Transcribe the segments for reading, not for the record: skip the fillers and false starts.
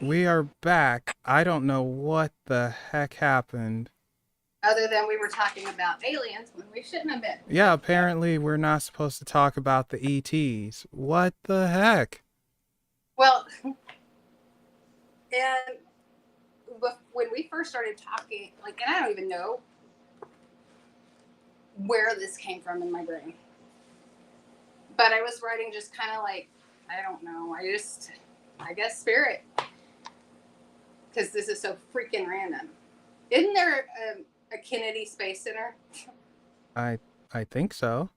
We are back. I don't know what the heck happened. Other than we were talking about aliens when we shouldn't have been. Yeah, But apparently we're not supposed to talk about the ETs. What the heck? well, and when we first started talking, like, and I don't even know where this came from in my brain, but I was writing just kind of like, I don't know. I guess spirit, because this is so freaking random. Isn't there a Kennedy Space Center? I I think so.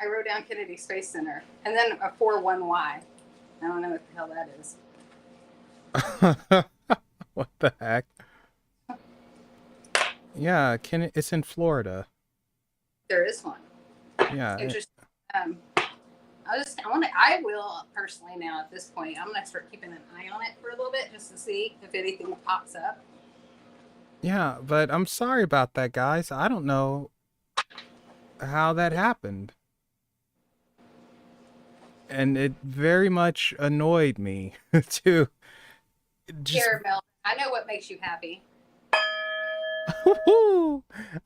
I wrote down Kennedy Space Center, and then a 41Y. I don't know what the hell that is. What the heck? Yeah, can it's in Florida. There is one. Yeah. Interesting. Um, I will personally now at this point, I'm gonna start keeping an eye on it for a little bit just to see if anything pops up. Yeah, but I'm sorry about that, guys. I don't know how that happened. And it very much annoyed me to just Here, Mel, I know what makes you happy.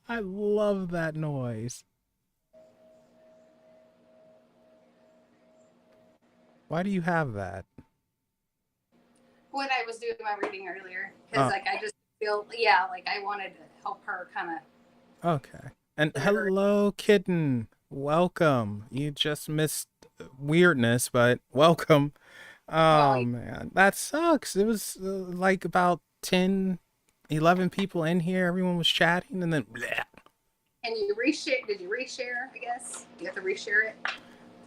I love that noise. Why do you have that? When I was doing my reading earlier, because Oh, like I just feel, yeah, like I wanted to help her kind of okay. And clear her. hello, kitten. Welcome. You just missed weirdness, but welcome. Well, Oh, man. That sucks. It was like about 10, 11 people in here. Everyone was chatting, and then bleh. can you reshare? Did you reshare? I guess you have to reshare it.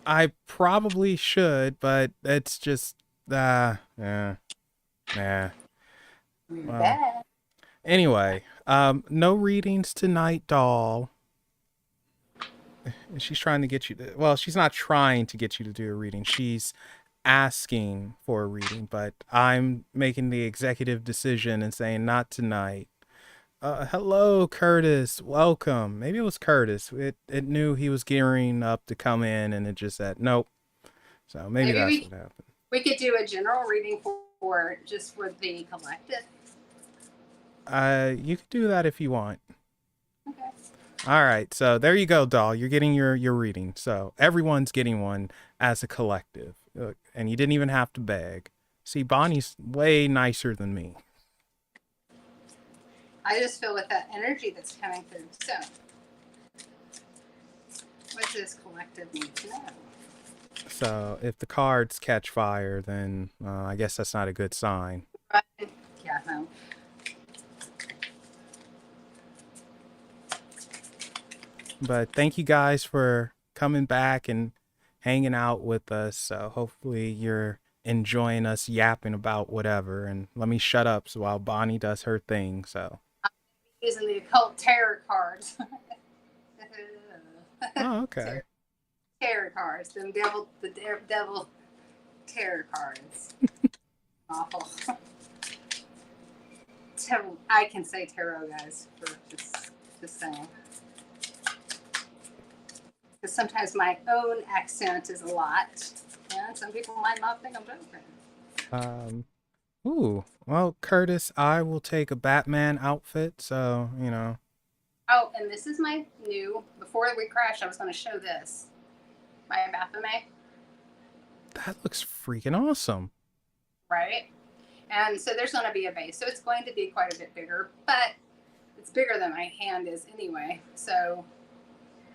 I probably should, but it's just, yeah, nah. Well, Bad. anyway, no readings tonight, doll. She's trying to get you to, well, she's not trying to get you to do a reading. She's asking for a reading, but I'm making the executive decision and saying not tonight. Hello, Curtis. Welcome. Maybe it was Curtis. It knew he was gearing up to come in, and it just said nope. So maybe Maybe that's what happened. we could do a general reading for just for the collective. You could do that if you want. Okay. All right. So there you go, doll. You're getting your reading. So everyone's getting one as a collective, and you didn't even have to beg. See, Bonnie's way nicer than me. I just feel with that energy that's coming through. So, what does this collective need to know? So if the cards catch fire, then I guess that's not a good sign. Right. Yeah, no. But thank you guys for coming back and hanging out with us. So hopefully you're enjoying us yapping about whatever. And let me shut up so while Bonnie does her thing. So, Using the occult tarot cards. oh, okay. tarot, tarot cards. The devil tarot cards. Awful. I can say tarot, guys, for just saying. Because sometimes my own accent is a lot. And some people might not think I'm joking. Um, ooh. Well, Curtis, I will take a Batman outfit. So, Oh, and this is my new. Before we crash, I was going to show this. My Baphomet, that looks freaking awesome. right? And so there's going to be a base. So it's going to be quite a bit bigger, but it's bigger than my hand is anyway. So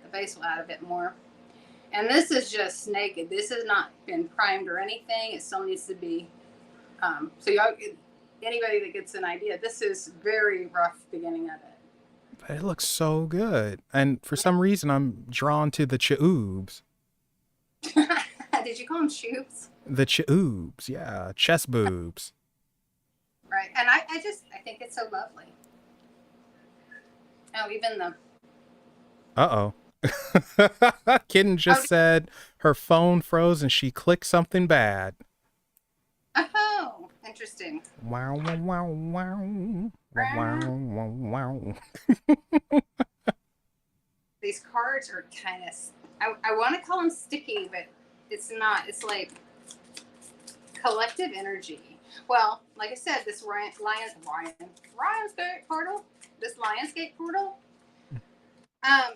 the base will add a bit more. And this is just naked. This has not been primed or anything. It still needs to be. So y'all, anybody that gets an idea, this is very rough beginning of But it looks so good. And for some reason, I'm drawn to the choobs. it. Did you call them shoes? The choobs, yeah. Chest boobs. Right. And I think it's so lovely. Oh, even the. Uh oh. Kitten Oh, just said her phone froze and she clicked something bad. oh, interesting. Wow, wow, wow, wow. Wow, wow, wow. These cards are kind of. I want to call them sticky, but it's not. It's like collective energy. Well, like I said, this Lionsgate portal, this Lionsgate portal, um,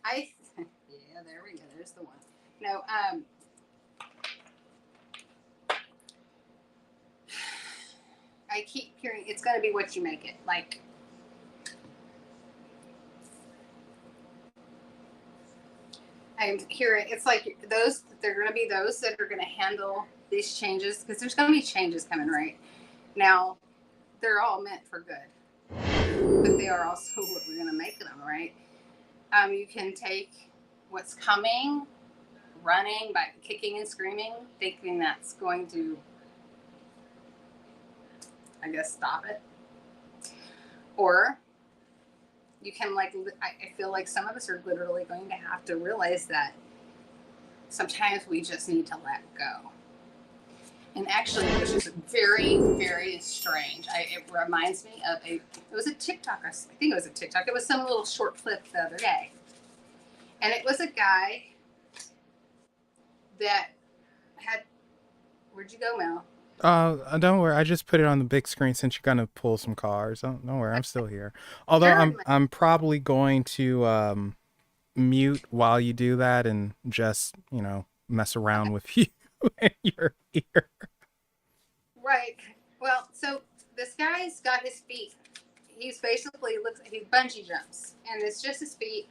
I, yeah, there we go. There's the one. No, I keep hearing it's going to be what you make it. Like, I'm hearing it's like those, they're going to be those that are going to handle these changes because there's going to be changes coming right now. They're all meant for good, but they are also what we're going to make them, right? You can take what's coming, running by kicking and screaming, thinking that's going to, I guess, stop it. Or you can, like, I feel like some of us are literally going to have to realize that sometimes we just need to let go. And actually, which is very, very strange. It reminds me of it was a TikTok, I think it was a TikTok. It was some little short clip the other day. And it was a guy that had, where'd you go, Mel? Don't worry. I just put it on the big screen since you're gonna pull some cars. Don't worry. I'm still here. Although You're I'm probably going to mute while you do that and just mess around okay, with you in your ear. right. Well, so this guy's got his feet. He's basically looks. He bungee jumps, and it's just his feet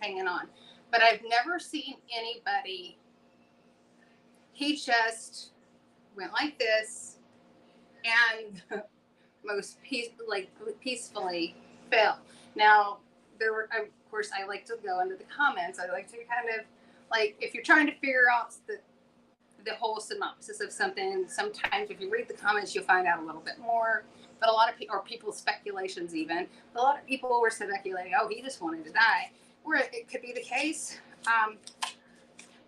hanging on. But I've never seen anybody. He just went like this, and peacefully fell. Now there were, of course, I like to go into the comments. I like to kind of like if you're trying to figure out the whole synopsis of something. Sometimes if you read the comments, you'll find out a little bit more. But a lot of people, or people's speculations even, a lot of people were speculating, oh, he just wanted to die. Or it could be the case.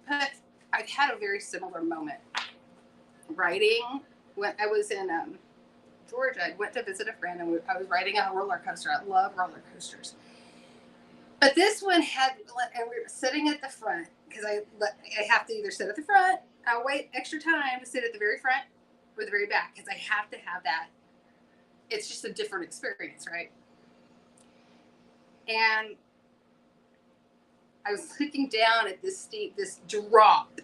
But I've had a very similar moment writing when I was in Georgia. I went to visit a friend and I was riding a roller coaster. I love roller coasters. But this one had, and we were sitting at the front because I have to either sit at the front, I'll wait extra time to sit at the very front or the very back because I have to have that. It's just a different experience, right? And I was looking down at this drop.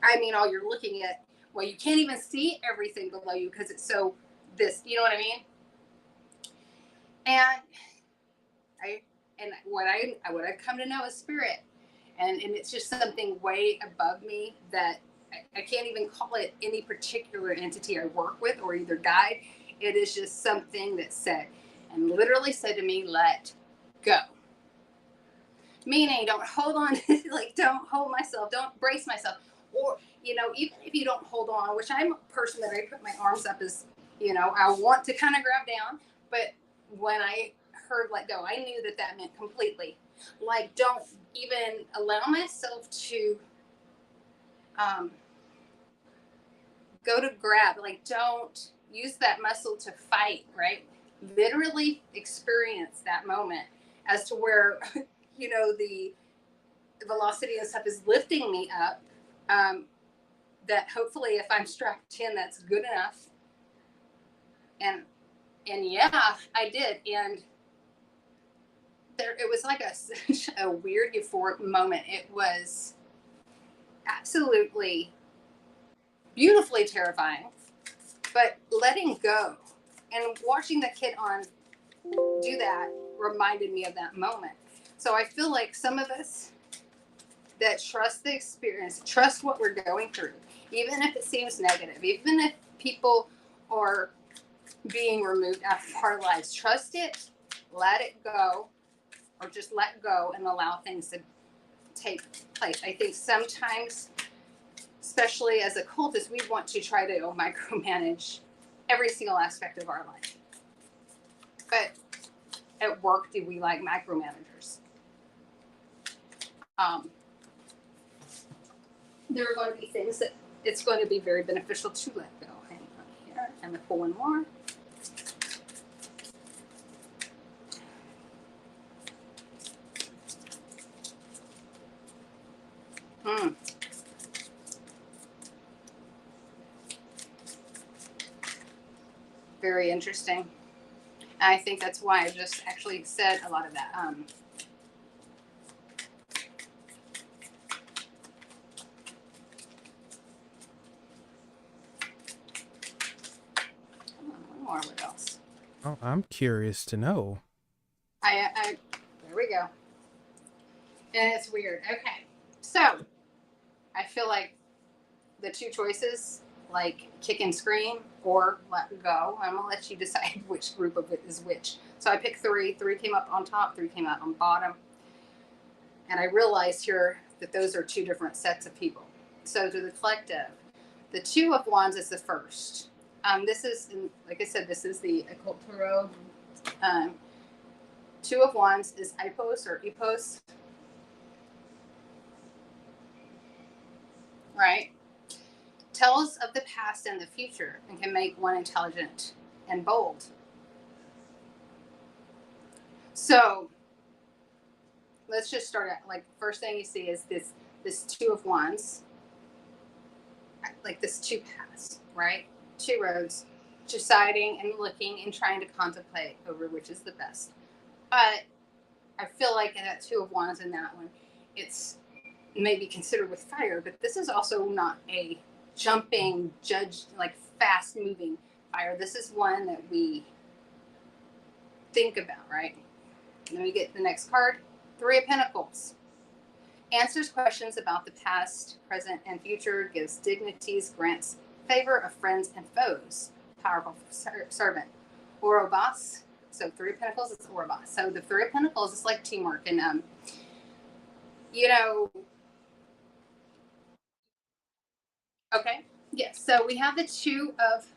I mean, all you're looking at, well, you can't even see everything below you because it's so you know what I mean? And what I've come to know is spirit, and it's just something way above me that I can't even call it any particular entity I work with or either guide. It is just something that said, and literally said to me, let go. Meaning, don't hold on, like, don't hold myself, don't brace myself. Or, even if you don't hold on, which I'm a person that I put my arms up as, I want to kind of grab down. But when I heard let go, I knew that meant completely. Like, don't even allow myself to go to grab. Like, don't use that muscle to fight, right? Literally experience that moment as to where, the velocity and stuff is lifting me up. That hopefully if I'm strapped in, that's good enough. And yeah, I did. And it was like a weird euphoric moment. It was absolutely beautifully terrifying, but letting go and watching the kid do that reminded me of that moment. So I feel like some of us that trust the experience, trust what we're going through, even if it seems negative, even if people are being removed out of our lives, trust it, let it go, or just let go and allow things to take place. I think sometimes, especially as occultists, we want to try to micromanage every single aspect of our life. But at work, do we like micromanagers? There are going to be things that it's going to be very beneficial to let go. Hang on here. I'm going to pull one more. very interesting. And I think that's why I just actually said a lot of that. One more. What else? Oh, I'm curious to know. There we go. And it's weird. Okay. So I feel like the two choices, like kick and scream or let go. I'm gonna let you decide which group of it is which. So I picked three. Three came up on top, three came out on bottom. And I realized here that those are two different sets of people. So to the collective, the Two of Wands is the first. This is, like I said, this is the occult tarot. Two of Wands is Ipos or Epos, right? Tells of the past and the future and can make one intelligent and bold. So let's just start at, like, first thing you see is this Two of Wands, like this two paths, right? Two roads, deciding and looking and trying to contemplate over which is the best. But I feel like in that Two of Wands in that one, it's maybe considered with fire, but this is also not a jumping, like fast moving fire. This is one that we think about, right? And then we get the next card, Three of Pentacles. Answers questions about the past, present, and future, gives dignities, grants favor of friends and foes. Powerful servant. Ouroboros. So Three of Pentacles is Ouroboros. So the Three of Pentacles is like teamwork. And, you know, okay. Yes. So we have the Two of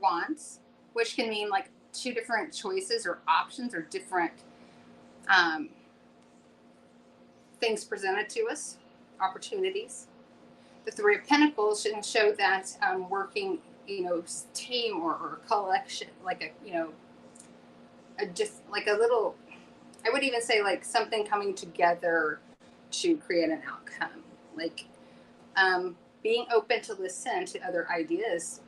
Wands, which can mean like two different choices or options or different things presented to us, opportunities. The Three of Pentacles should show that working, team or collection, like like a little, I would even say like something coming together to create an outcome, like being open to listen to other ideas.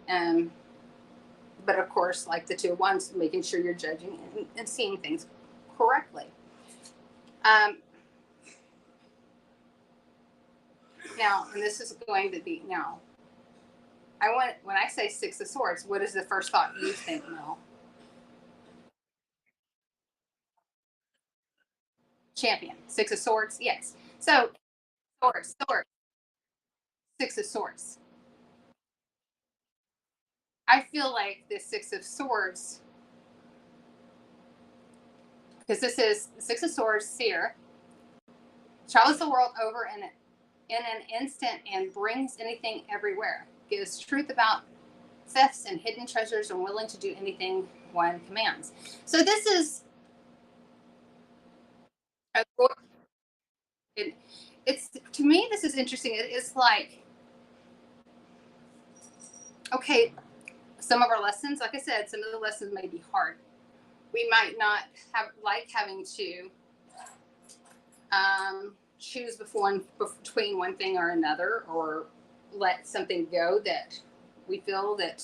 But of course, like the Two of Wands, making sure you're judging and seeing things correctly. Now, and this is going to be now. When I say Six of Swords, what is the first thought you think, Mel? Champion. Six of Swords, yes. So swords, Six of Swords. I feel like this Six of Swords, because this is Six of Swords, Seer, travels the world over in an instant and brings anything everywhere. Gives truth about thefts and hidden treasures and willing to do anything one commands. So this is it's to me this is interesting. It is like, okay, some of our lessons, like I said, some of the lessons may be hard. We might not having to choose between one thing or another, or let something go that we feel that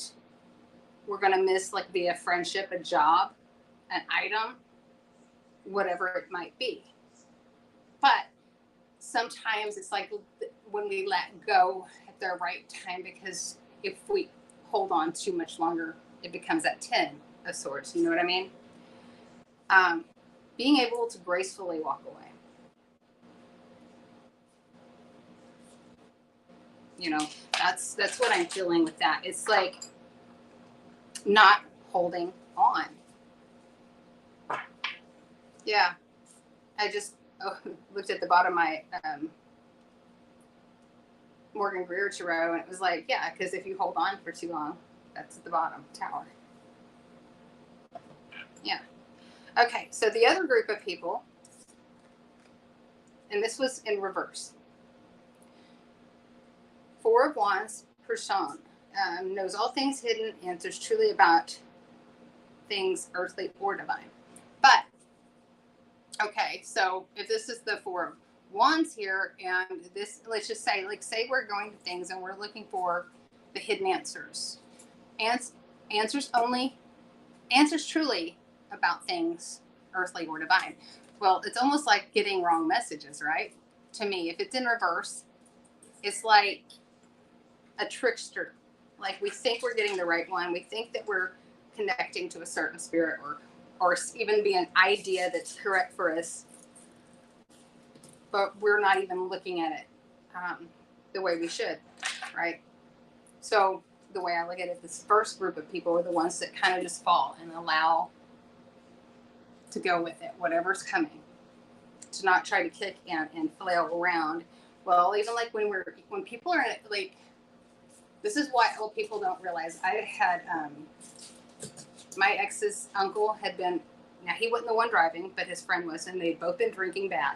we're going to miss, like be a friendship, a job, an item, whatever it might be. But sometimes it's like when we let go at the right time, because if we hold on too much longer, it becomes that 10 of Swords. You know what I mean? Being able to gracefully walk away. That's what I'm feeling with that. It's like not holding on. Yeah. I just looked at the bottom of my Morgan Greer tarot, and it was like, yeah, because if you hold on for too long, that's at the bottom, Tower. Yeah. Okay, so the other group of people, and this was in reverse. Four of Wands, Person, knows all things hidden, answers truly about things earthly or divine. But, okay, so if this is the Four of Wands here, and this, let's just say, like, say we're going to things and we're looking for the hidden answers. And Answers only, answers truly about things earthly or divine. Well, it's almost like getting wrong messages, right? To me, if it's in reverse, it's like a trickster. Like we think we're getting the right one. We think that we're connecting to a certain spirit or even be an idea that's correct for us, but we're not even looking at it the way we should, right? So the way I look at it, this first group of people are the ones that kind of just fall and allow to go with it, whatever's coming, to not try to kick and flail around. Well, even like when people are in it, like this is what people don't realize. I had my ex's uncle had been, now he wasn't the one driving, but his friend was, and they'd both been drinking bad.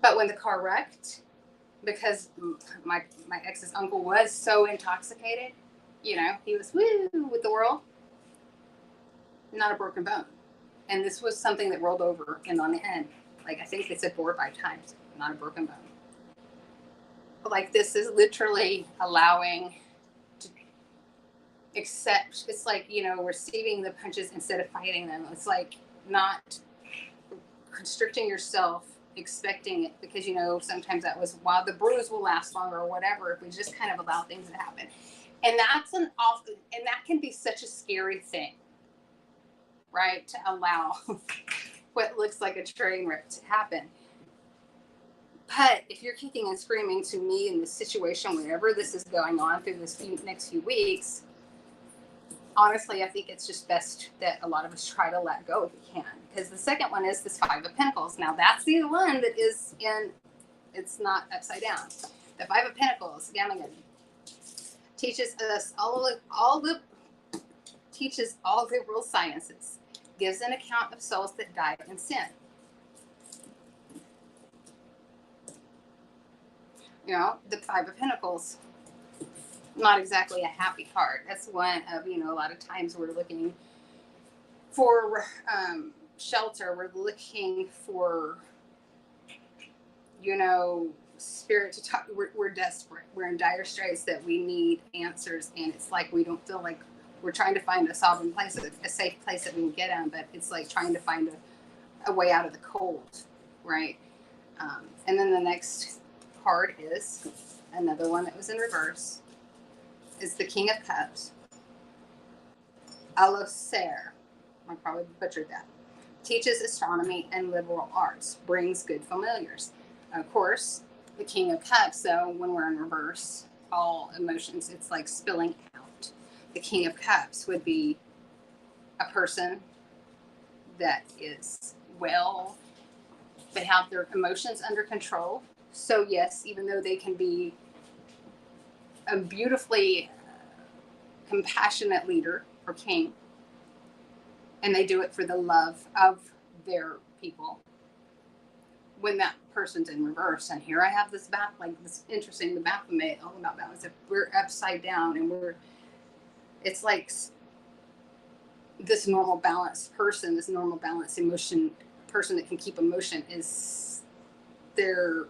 But when the car wrecked, because my ex's uncle was so intoxicated, he was woo with the world, not a broken bone. And this was something that rolled over and on the end. Like I think they said 4 or 5 times, not a broken bone. But like this is literally allowing to accept. It's like, receiving the punches instead of fighting them. It's like not constricting yourself, expecting it, because sometimes that was while the bruise will last longer or whatever if we just kind of allow things to happen. And that can be such a scary thing, right? To allow what looks like a train wreck to happen. But if you're kicking and screaming to me in this situation, wherever this is going on through this next few weeks, honestly, I think it's just best that a lot of us try to let go if we can. Because the second one is this 5 of Pentacles. Now that's the one that is it's not upside down. The 5 of Pentacles, again, teaches us teaches all the world sciences, gives an account of souls that died in sin. The 5 of Pentacles, not exactly a happy card. That's one of, a lot of times we're looking for shelter. We're looking for, spirit to talk. We're desperate. We're in dire straits that we need answers. And it's like we don't feel like we're trying to find a sovereign place, a safe place that we can get in. But it's like trying to find a way out of the cold, right? And then the next card is another one that was in reverse. Is the King of Cups. Alocer. I probably butchered that. Teaches astronomy and liberal arts. Brings good familiars. Of course, the King of Cups, though, when we're in reverse, all emotions, it's like spilling out. The King of Cups would be a person that is they have their emotions under control. So yes, even though they can be a beautifully compassionate leader or king, and they do it for the love of their people, when that person's in reverse, and here I have this this interesting, the Baphomet, all about balance. If we're upside down and it's like this normal balanced person, this normal balanced emotion person that can keep emotion is their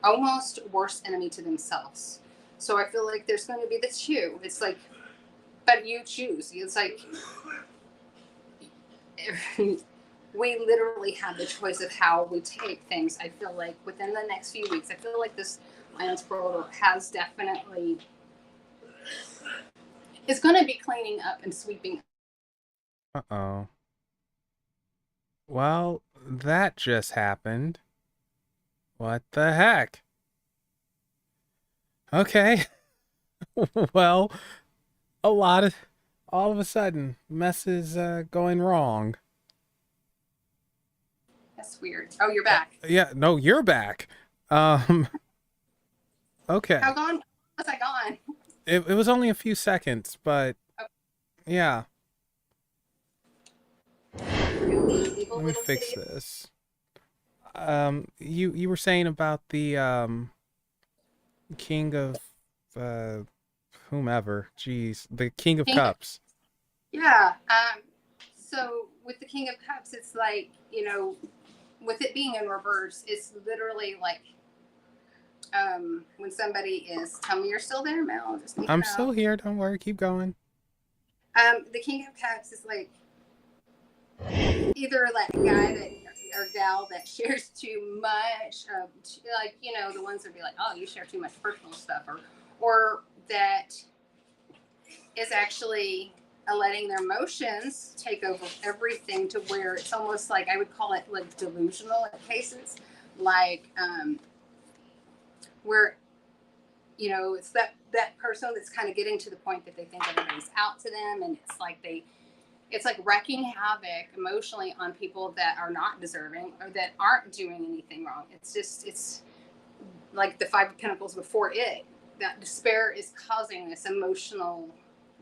almost worst enemy to themselves. So I feel like there's going to be this hue. It's like, but you choose. It's like we literally have the choice of how we take things. I feel like within the next few weeks, I feel like this Lion's portal has definitely is going to be cleaning up and sweeping. Uh-oh. Well, that just happened. What the heck? Okay. Well, a lot of all of a sudden, mess is going wrong. That's weird. Oh, you're back. Yeah, no, you're back. Um, How okay. gone was I gone? It was only a few seconds, but Oh, yeah. evil Let me little fix city. this. You were saying about the King of uh whomever. Jeez, the King of King, Cups. yeah. So with the King of Cups, it's like, with it being in reverse, it's literally like when somebody is, tell me you're still there, Mel. Just need to I'm know. still here. Don't worry. Keep going. The King of Cups is like either that guy that or gal that shares too much, like the ones that be like, oh, you share too much personal stuff, or that is actually letting their emotions take over everything to where it's almost like I would call it like delusional in cases, like where it's that person that's kind of getting to the point that they think everybody's out to them, and it's like wrecking havoc emotionally on people that are not deserving or that aren't doing anything wrong. It's like the Five of Pentacles before it. That despair is causing this emotional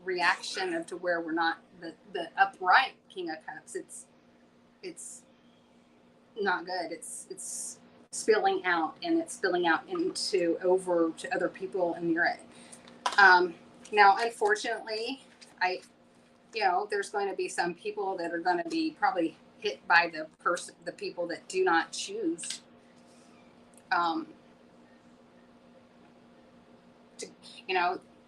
reaction of to where we're not the upright King of Cups. It's not good. It's spilling out, and it's spilling out into over to other people, and you're it. Now, unfortunately, there's going to be some people that are going to be probably hit by the people that do not choose to,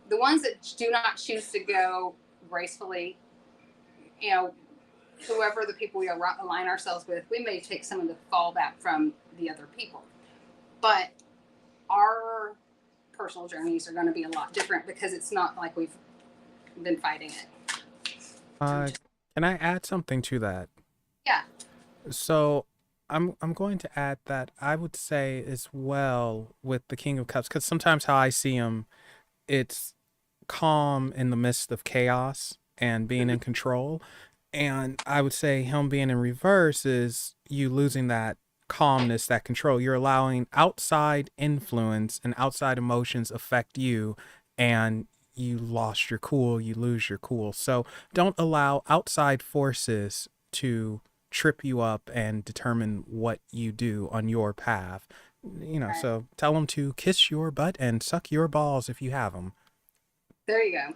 the ones that do not choose to go gracefully, whoever the people we align ourselves with, we may take some of the fallback from the other people. But our personal journeys are going to be a lot different because it's not like we've been fighting it. Can I add something to that? Yeah. So I'm going to add that I would say as well with the King of Cups, because sometimes how I see him, it's calm in the midst of chaos and being in control. And I would say him being in reverse is you losing that calmness, that control. You're allowing outside influence and outside emotions affect you, and you lost your cool, you lose your cool. So don't allow outside forces to trip you up and determine what you do on your path. Right. So tell them to kiss your butt and suck your balls if you have them. There you go.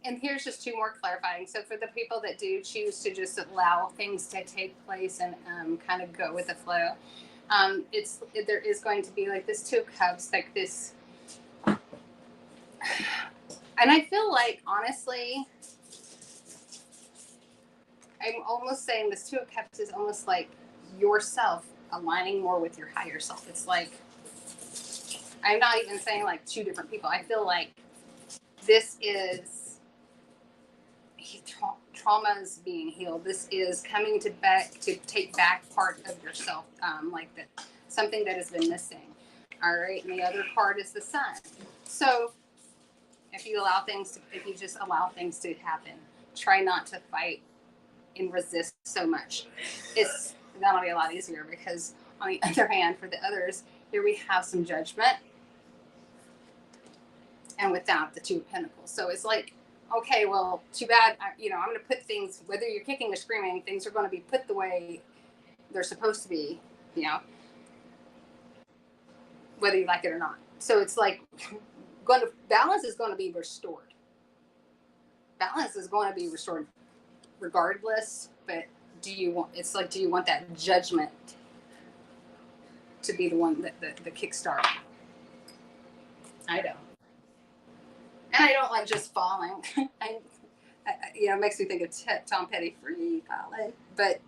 And here's just two more clarifying. So for the people that do choose to just allow things to take place and kind of go with the flow, there is going to be like this Two of Cups, like this, and I feel like honestly, I'm almost saying this Two of Cups is almost like yourself aligning more with your higher self. It's like I'm not even saying like two different people. I feel like this is traumas being healed. This is coming to take back part of yourself, like that something that has been missing. All right, and the other part is the Sun. So if you just allow things to happen, try not to fight and resist so much. That'll be a lot easier because on the other hand, for the others, here we have some judgment. And without the Two of Pentacles. So it's like, okay, well, too bad. I'm going to put things, whether you're kicking or screaming, things are going to be put the way they're supposed to be, whether you like it or not. So it's like, balance is going to be restored. Balance is going to be restored regardless. But do you want that judgment to be the one that the kickstart? I don't. And I don't like just falling. It makes me think of Tom Petty, Free Falling. But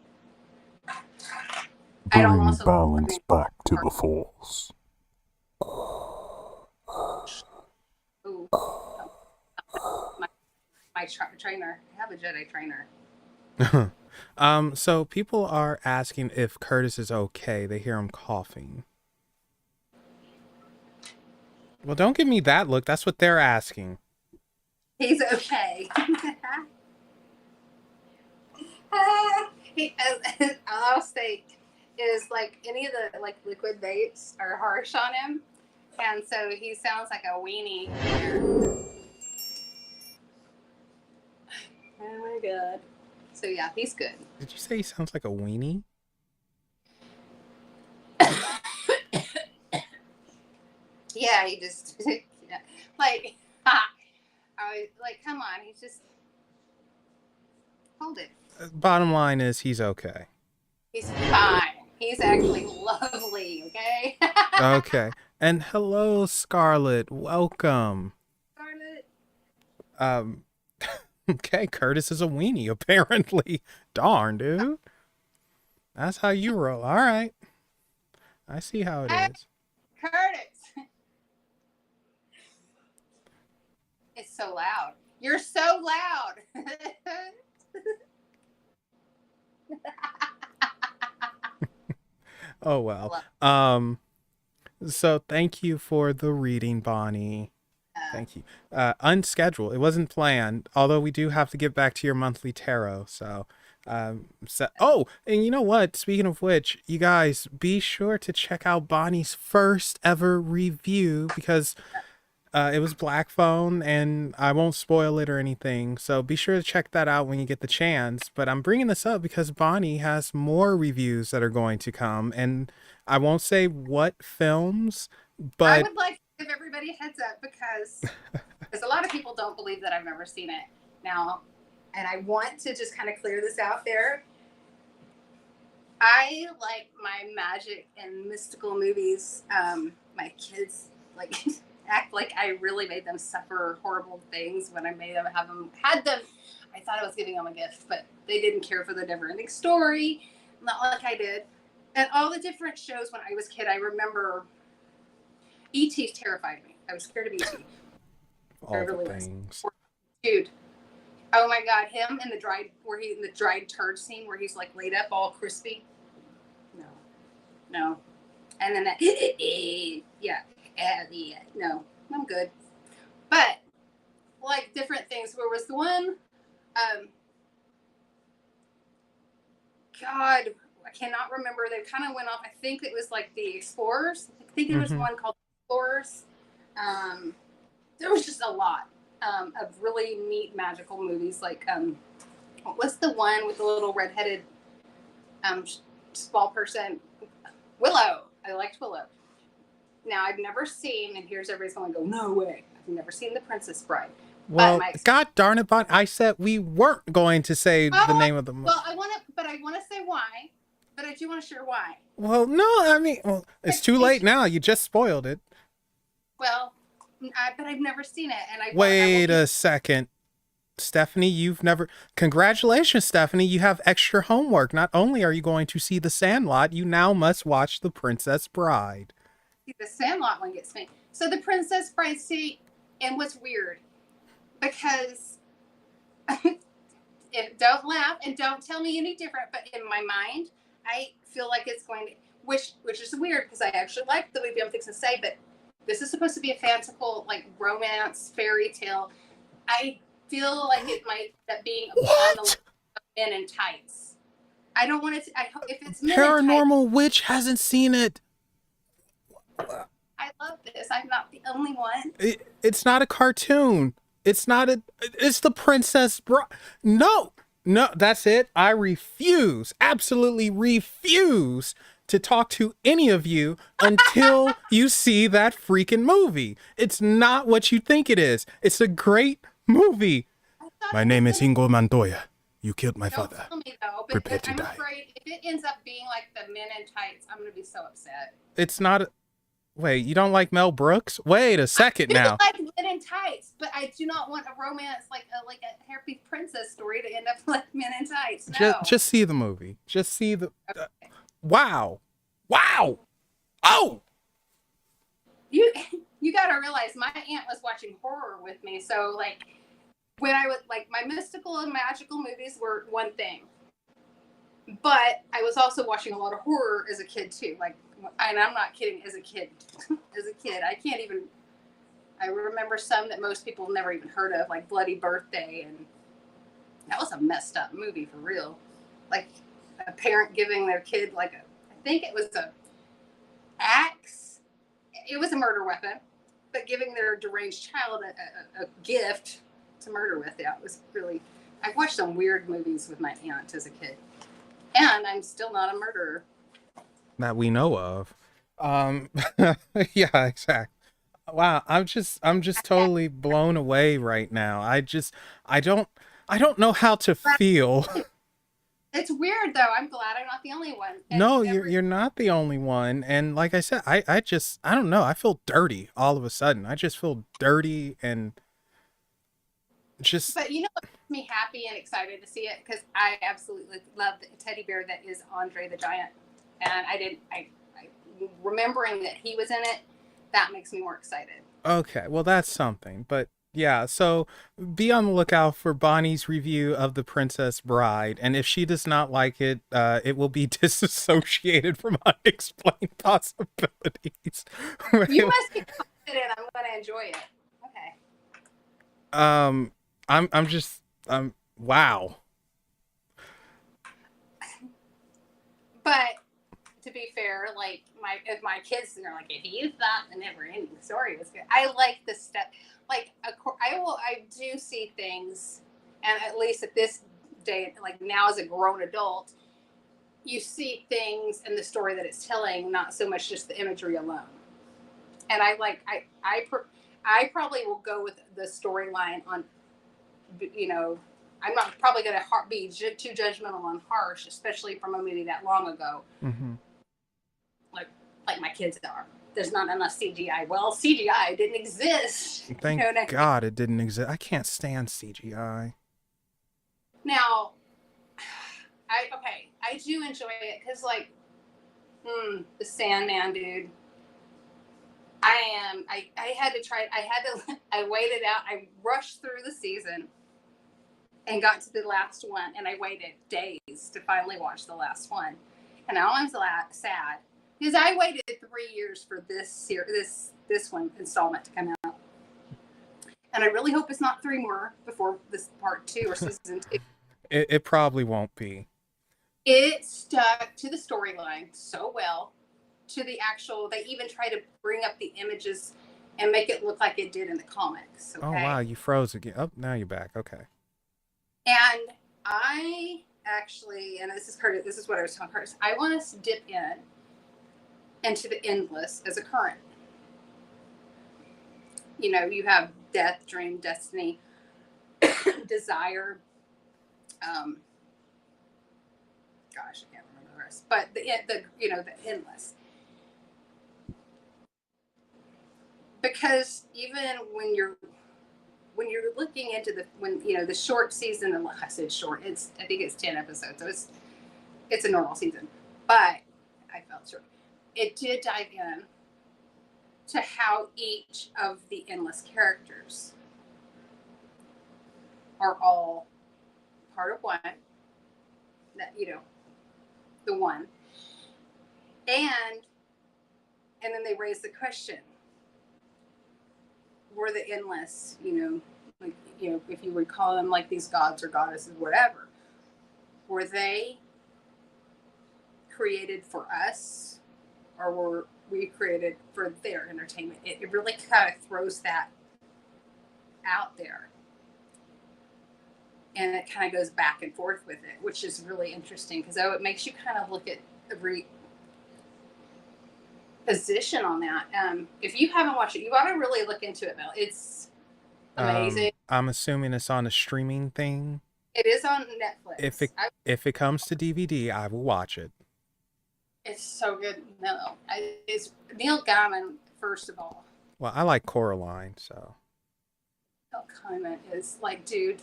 I don't Bring also balance back to the force. Ooh, my trainer. I have a Jedi trainer. So people are asking if Curtis is okay. They hear him coughing. Well, don't give me that look. That's what they're asking. He's okay. I'll say is like any of the like liquid baits are harsh on him, and so he sounds like a weenie. Oh my god. So yeah, he's good. Did you say he sounds like a weenie? Yeah, he just like I was like, come on, he's just hold it. Bottom line is he's okay. He's fine. He's actually lovely, okay? Okay. And hello, Scarlett. Welcome. Scarlett. Okay, Curtis is a weenie, apparently. Darn, dude. That's how you roll. All right. I see how it Hey, is. Curtis. It's so loud. You're so loud. Oh I well. love So thank you for the reading, Bonnie. that. Thank you. Unscheduled. It wasn't planned, although we do have to get back to your monthly tarot. Oh, and you know what? Speaking of which, you guys be sure to check out Bonnie's first ever review because it was Black Phone, and I won't spoil it or anything. So be sure to check that out when you get the chance. But I'm bringing this up because Bonnie has more reviews that are going to come, and I won't say what films, I but would like to give everybody a heads up because a lot of people don't believe that I've never seen it now, and I want to just kind of clear this out there. I like my magic and mystical movies. My kids like act like I really made them suffer horrible things when I made them had them. I thought I was giving them a gift, but they didn't care for the never-ending story, not like I did. And all the different shows when I was a kid, I remember E.T. terrified me. I was scared of E.T. I all the really was. things. Dude, oh my God, him in the dried turd scene where he's like laid up all crispy. No, no. And then that, yeah, no, I'm good. But like different things. Where was the one? God, I cannot remember. They kind of went off. I think it was like the Explorers. I think there was Mm-hmm. one called Explorers. There was just a lot of really neat magical movies. Like, what was the one with the little redheaded small person? Willow. I liked Willow. Now, I've never seen, and here's everybody's going to go, no way. I've never seen The Princess Bride. But Well, God darn it, Bonnie! I said we weren't going to say the name of the movie. well, I want to say why, but I do want to share why. Well, no, I mean, well, it's too late now. You just spoiled it. Well, but I've never seen it, and Wait a second. Stephanie, you've never. Congratulations, Stephanie. You have extra homework. Not only are you going to see The Sandlot, you now must watch The Princess Bride. see the Sandlot one gets me. So the Princess Bride, see, and what's weird, because don't laugh and don't tell me any different, but in my mind, I feel like it's going to, which is weird because I actually like the movie I'm fixing to say, but this is supposed to be a fanciful, like romance fairy tale. I feel like it might end up being on the What? Men in Tights. I don't want it to. If it's Men in Tights, Paranormal Witch hasn't seen it. I love this. I'm not the only one. It's not a cartoon. It's not a. It's The Princess Bride. No, no, that's it. I refuse, absolutely refuse to talk to any of you until you see that freaking movie. It's not what you think it is. It's a great movie. My name is Ingo Montoya. You killed my Don't father. tell me though, but Prepare to I'm die. afraid if it ends up being like the Men in Tights, I'm gonna be so upset. It's not. Wait, you don't like Mel Brooks? Wait a second now. I like Men in Tights, but I do not want a romance like a happy princess story to end up like Men in Tights. No. Just see the movie. Just see the. Wow. Wow. Oh. You got to realize my aunt was watching horror with me, so like when I was like my mystical and magical movies were one thing, but I was also watching a lot of horror as a kid too. Like, and I'm not kidding. As a kid, I can't even. I remember some that most people never even heard of, like Bloody Birthday, and that was a messed up movie for real. Like a parent giving their kid like I think it was a axe. It was a murder weapon, but giving their deranged child a gift to murder with. Yeah, it was really. I watched some weird movies with my aunt as a kid, and I'm still not a murderer. That we know of. Yeah, exactly. Wow, I'm just totally blown away right now. I don't I don't know how to feel. It's weird though. I'm glad I'm not the only one. And No, you're not the only one. And like I said, I don't know. I feel dirty all of a sudden. I just feel dirty and Just But you know what makes me happy and excited to see it? Because I absolutely love the teddy bear that is Andre the Giant. And I remembering that he was in it, that makes me more excited. okay. Well, that's something. But yeah, so be on the lookout for Bonnie's review of The Princess Bride, and if she does not like it, it will be disassociated from Unexplained Possibilities. You must be confident I'm going to enjoy it. Okay. um, I'm just wow. But to be fair, like if my kids are like, if you thought the never ending story was good, I like the stuff. Like I do see things, and at least at this day, like now as a grown adult, you see things in the story that it's telling, not so much just the imagery alone. And I probably will go with the storyline on, you know, I'm not probably going to be too judgmental on Harsh, especially from a movie that long ago, Hmm. like like my kids are. There's not enough CGI. Well, CGI didn't exist. You Thank know what I mean? God it didn't exist. I can't stand CGI. Now, I do enjoy it because like the Sandman dude. I had to try. I waited out. I rushed through the season and got to the last one, and I waited days to finally watch the last one. And now I'm sad because I waited 3 years for this one installment to come out, and I really hope it's not three more before this part two or season two. It probably won't be. It stuck to the storyline so well, to the actual. They even try to bring up the images and make it look like it did in the comics. Oh wow, Okay, you froze again. Oh, now you're back. Okay. and I actually, and this is Curtis. This is what I was telling Curtis. I want us to dip into the endless as a current. You know, you have death, dream, destiny, desire. Um, gosh, I can't remember the rest. But the the endless, because even when you're looking into the short season, and I said short, I think it's 10 episodes, so it's a normal season, but I felt short. It did dive in to how each of the endless characters are all part of one, that the one, and then they raise the question: were the endless, like if you would call them like these gods or goddesses, whatever, were they created for us, or were we created for their entertainment? It really kind of throws that out there, and it kind of goes back and forth with it, which is really interesting because it makes you kind of look at every position on that. If you haven't watched it, you ought to really look into it, Mel. It's amazing. I'm assuming it's on a streaming thing. It is on If Netflix. it if it comes to DVD, I will watch it. It's so good. No, it's Neil Gaiman, first of all. Well, I like Coraline, so Neil Gaiman is like, dude,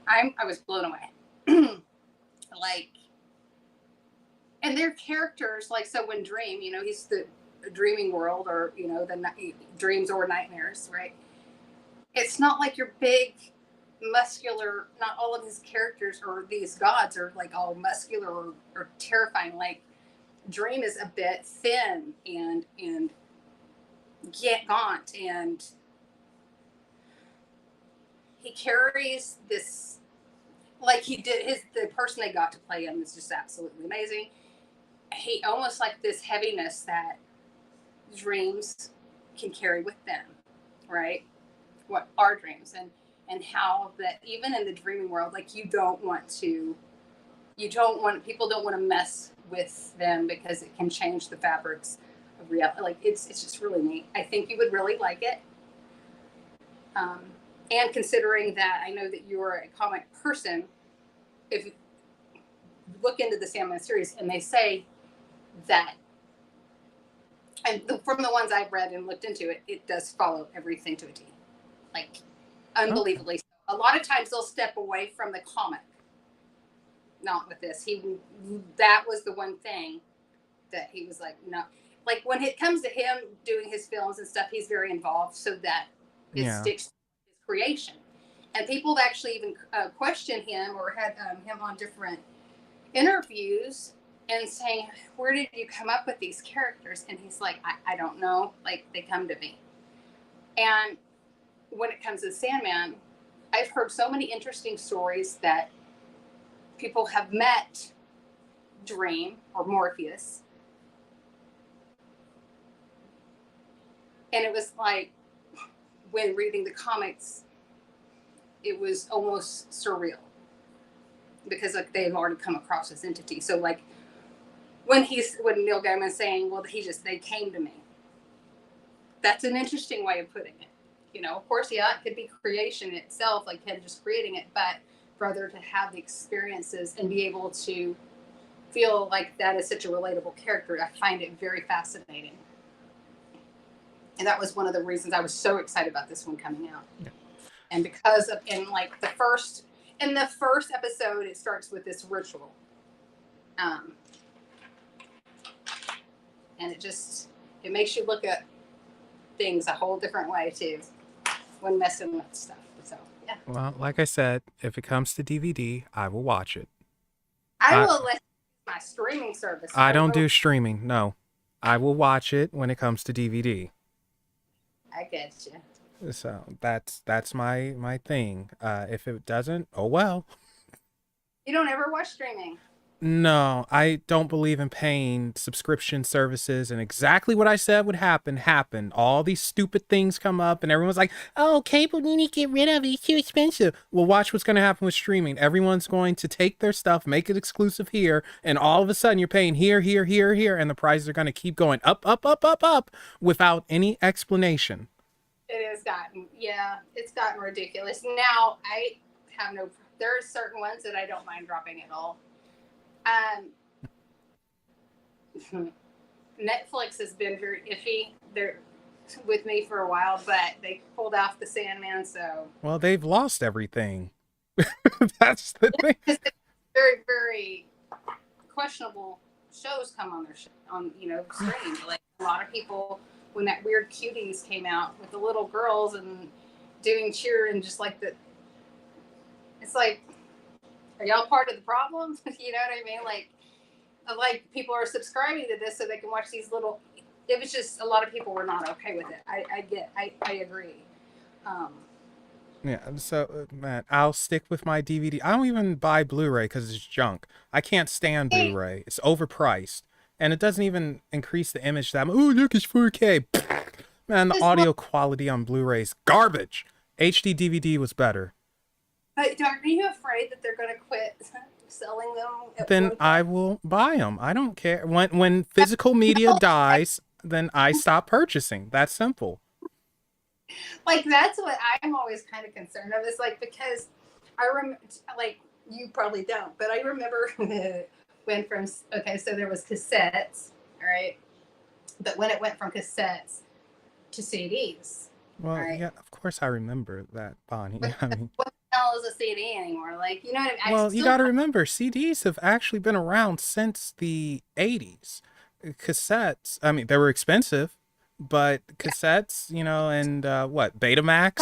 I was blown away. Like, and their characters, like, so when Dream, he's the dreaming world, or the dreams or nightmares, right? It's not like your big muscular. Not all of his characters or these gods are like all muscular or terrifying. Like Dream is a bit thin and gaunt, and he carries this, like he did the person they got to play him is just absolutely amazing. He almost like this heaviness that dreams can carry with them, right? What are dreams, and how that even in the dreaming world, like people don't want to mess with them because it can change the fabrics of reality. Like it's just really neat. I think you would really like it. And considering that I know that you're a comic person, if you look into the Sandman series, and they say that, and from the ones I've read and looked into it, it does follow everything to a T, like okay. unbelievably. a lot of times they'll step away from the comic. Not with this. That was the one thing that he was like, no. Like when it comes to him doing his films and stuff, he's very involved so that it Yeah. sticks to his creation. And people have actually even questioned him or had him on different interviews and saying, where did you come up with these characters? And he's like, I don't know. Like, they come to me. And when it comes to Sandman, I've heard so many interesting stories that people have met Dream or Morpheus. And it was like, when reading the comics, it was almost surreal because like they've already come across this entity. So like when Neil Gaiman's saying, well, they came to me. That's an interesting way of putting it. You know, of course, yeah, it could be creation itself, like him just creating it, but for other to have the experiences and be able to feel like that is such a relatable character, I find it very fascinating. And that was one of the reasons I was so excited about this one coming out. Yeah. And because of in the first episode, it starts with this ritual, and it makes you look at things a whole different way too when messing with stuff. So yeah. Well, like I said, if it comes to DVD, I will watch it. I will let my streaming service. I don't do streaming. No, I will watch it when it comes to DVD. I get you. So that's my thing. If it doesn't, oh well. You don't ever watch streaming? No, I don't believe in paying subscription services, and exactly what I said would happen. All these stupid things come up, and everyone's like, oh, cable, you need to get rid of it. It's too expensive. Well, watch what's going to happen with streaming. Everyone's going to take their stuff, make it exclusive here, and all of a sudden you're paying here, and the prices are going to keep going up without any explanation. It's gotten ridiculous. Now, there are certain ones that I don't mind dropping at all. Netflix has been very iffy. They're with me for a while, but they pulled off the Sandman, so. Well, they've lost everything. That's the thing. Very, very questionable shows come on their stream. Like a lot of people, when that weird Cuties came out with the little girls and doing cheer and just like it's like, are y'all part of the problem? You know what I mean? Like people are subscribing to this so they can watch these little. It was just a lot of people were not okay with it. I agree. Yeah, so Matt, I'll stick with my DVD. I don't even buy Blu-ray because it's junk. I can't stand Blu-ray. It's overpriced, and it doesn't even increase the image that. Oh, look, it's 4K. Man, the audio quality on Blu-ray is garbage. HD DVD was better. But are you afraid that they're going to quit selling them? Then I will buy them. I don't care. When physical media dies, then I stop purchasing. That's simple. Like, that's what I'm always kind of concerned of. Is like, because I remember, like, you probably don't, but I remember so there was cassettes, all right? But when it went from cassettes to CDs. Well, right? Yeah, of course I remember that, Bonnie. I mean, what the hell is a CD anymore? Like, you know what I mean? Well, you got to remember, CDs have actually been around since the 80s. Cassettes, I mean, they were expensive, but cassettes, and what, Betamax?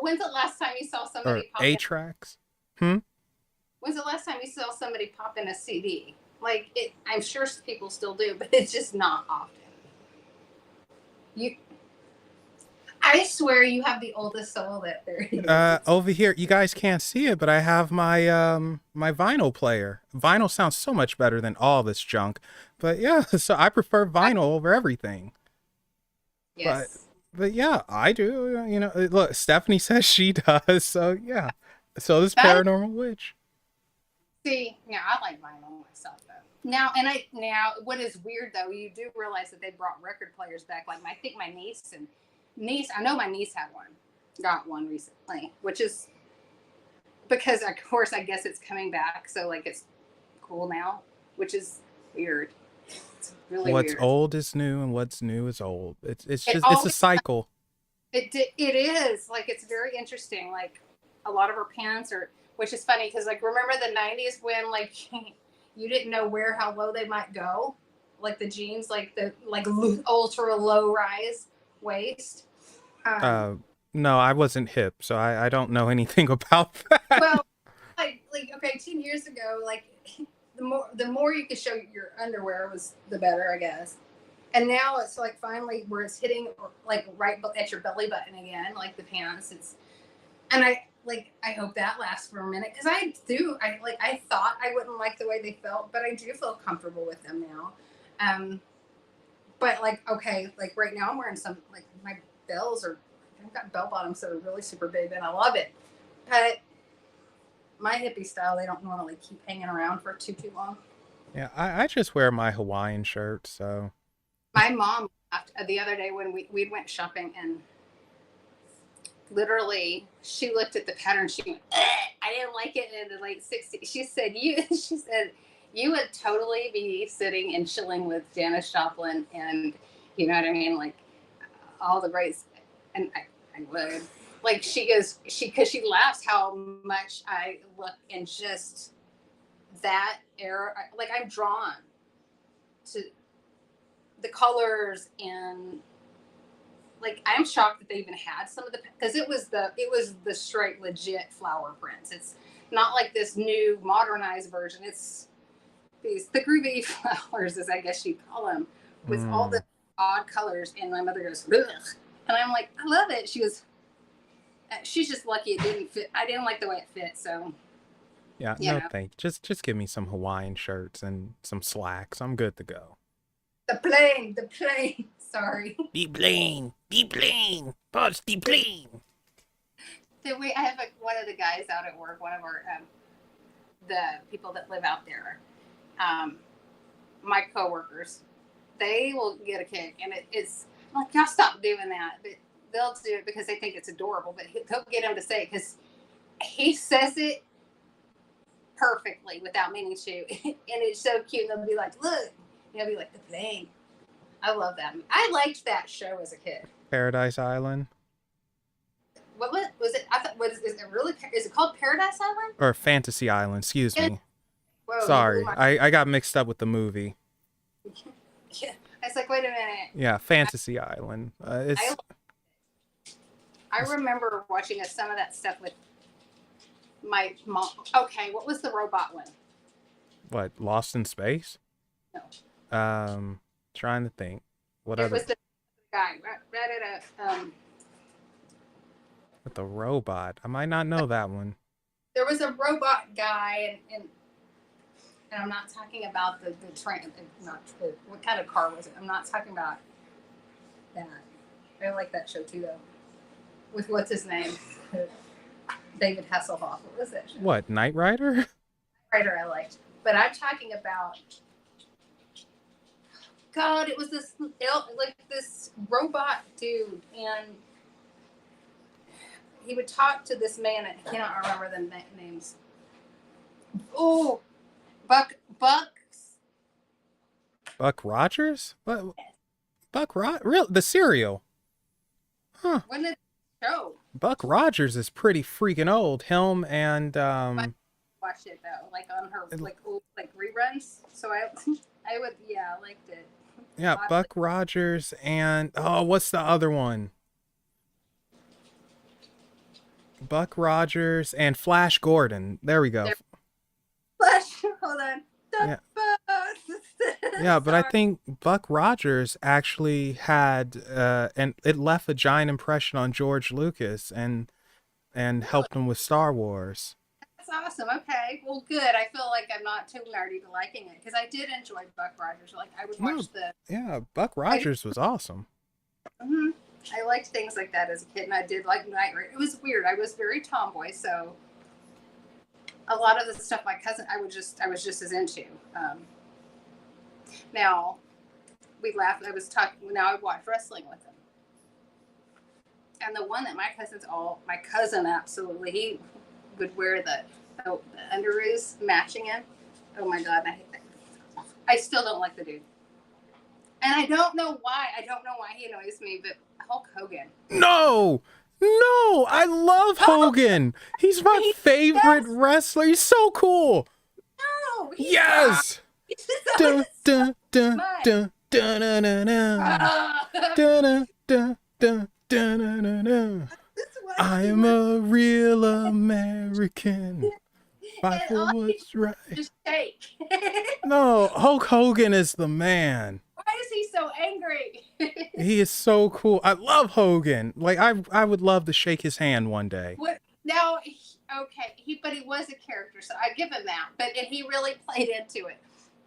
When's the last time you saw Or somebody pop 8-tracks? When's the last time you saw somebody pop in a CD? Like, I'm sure people still do, but it's just not often. I swear you have the oldest soul that there is. Over here, you guys can't see it, but I have my my vinyl player. Vinyl sounds so much better than all this junk. But yeah, so I prefer vinyl over everything. Yes. But yeah, I do. Look, Stephanie says she does. So yeah. So this Paranormal Witch. See, yeah, I like vinyl myself though. Now, what is weird though, you do realize that they brought record players back. Like I think my niece, I know my niece got one recently, which is because of course I guess it's coming back, so like it's cool now, which is weird. It's really what's weird. old is new, and what's new is old. It's a cycle. It is like it's very interesting. Like a lot of her pants are, which is funny because like remember the '90s when like you didn't know where how low they might go, like the jeans, like the like ultra low rise waist. Um, Uh, no, I wasn't hip, so I don't know anything about that. well, like okay, 10 years ago, like the more you could show your underwear was the better, I guess. And now it's like finally where it's hitting like right at your belly button again, like the pants. It's and I hope that lasts for a minute because I thought I wouldn't like the way they felt, but I do feel comfortable with them now. Um, but like okay, like right now I'm wearing some like my bells are I've got bell bottoms that are really super big and I love it. But my hippie style, they don't normally keep hanging around for too long. Yeah, I just wear my Hawaiian shirt, so My mom the other day when we went shopping and literally she looked at the pattern. She went, I didn't like it in the late '60s. She said she said you would totally be sitting and chilling with Janis Joplin and you know what I mean, like all the greats, and I would. Like she goes, because she laughs how much I look in just that era. Like I'm drawn to the colors and like I'm shocked that they even had some of the because it was the straight legit flower prints. It's not like this new modernized version. It's the groovy flowers, as I guess you call them, with all the mm, odd colors. And my mother goes, ugh, and I'm like, I love it. She goes, she's just lucky it didn't fit. I didn't like the way it fit, so yeah, you no know. thank. Just give me some Hawaiian shirts and some slacks. I'm good to go. The plane. Sorry. The plane, the plane, push the plane. Did we? I have one of the guys out at work. One of our the people that live out there. Um, my coworkers, they will get a kick, and it's I'm like y'all stop doing that, but they'll do it because they think it's adorable. But they'll get him to say it because he says it perfectly without meaning to, and it's so cute. They'll be like, "Look," and he'll be like, "The plane." I love that. I liked that show as a kid. Paradise Island What was it? I thought, is it really? Is it called Paradise Island? or Fantasy Island, excuse Yeah. me. Whoa, you blew Sorry, my. I got mixed up with the movie. Yeah. I was like, wait a minute. Yeah, Fantasy Island. I I It's remember watching some of that stuff with my mom. Okay, what was the robot one? what, Lost in Space? No, Trying to think. What it other was the guy. with the robot? I might not know that one. There was a robot guy, and I'm not talking about the train. Not what kind of car was it? I'm not talking about that. I like that show too, though. With what's his name, David Hasselhoff. What was that show? What, Knight Rider? Writer I liked, but I'm talking about. God, it was this like this robot dude, and he would talk to this man. I cannot remember the names. Oh, Bucks. Buck Rogers? What? Real the cereal? Huh? When did it show? Buck Rogers is pretty freaking old. Him and I watched it though, like on her like old like reruns. So I would I liked it. yeah, Buck Rogers and oh, what's the other one? Buck Rogers and Flash Gordon. There we go. There, Flash, hold on. Yeah. Yeah, but I Sorry. think Buck Rogers actually had and it left a giant impression on George Lucas and Really? helped him with Star Wars. That's awesome. Okay. Well, good. I feel like I'm not too nerdy to liking it because I did enjoy Buck Rogers. Like I would No, watch the. yeah, Buck I, Rogers was awesome. mm-hmm. I liked things like that as a kid, and I did like Night Raid. It was weird. I was very tomboy, so a lot of the stuff my cousin I was just as into. Now we laughed. I was talking. Now I watch wrestling with them, and the one that my cousin absolutely he would wear the underoos matching it. Oh my god, I hate that. I still don't like the dude, and I don't know why. I don't know why he annoys me, but Hulk Hogan. No, no, I love Hogan. He's my He's favorite best. wrestler. He's so cool. No, he's not. Yes. He's just Dun, always so dun, dun, much. dun, dun, dun, dun, dun. Ah, Dun, dun, dun, dun, dun, dun, dun. that's why he I'm was. a real American. Fight And for all he what's right. just shake. No, Hulk Hogan is the man. Why is he so angry? He is so cool. I love Hogan. Like I would love to shake his hand one day. What now? Okay, but he was a character, so I give him that. And he really played into it.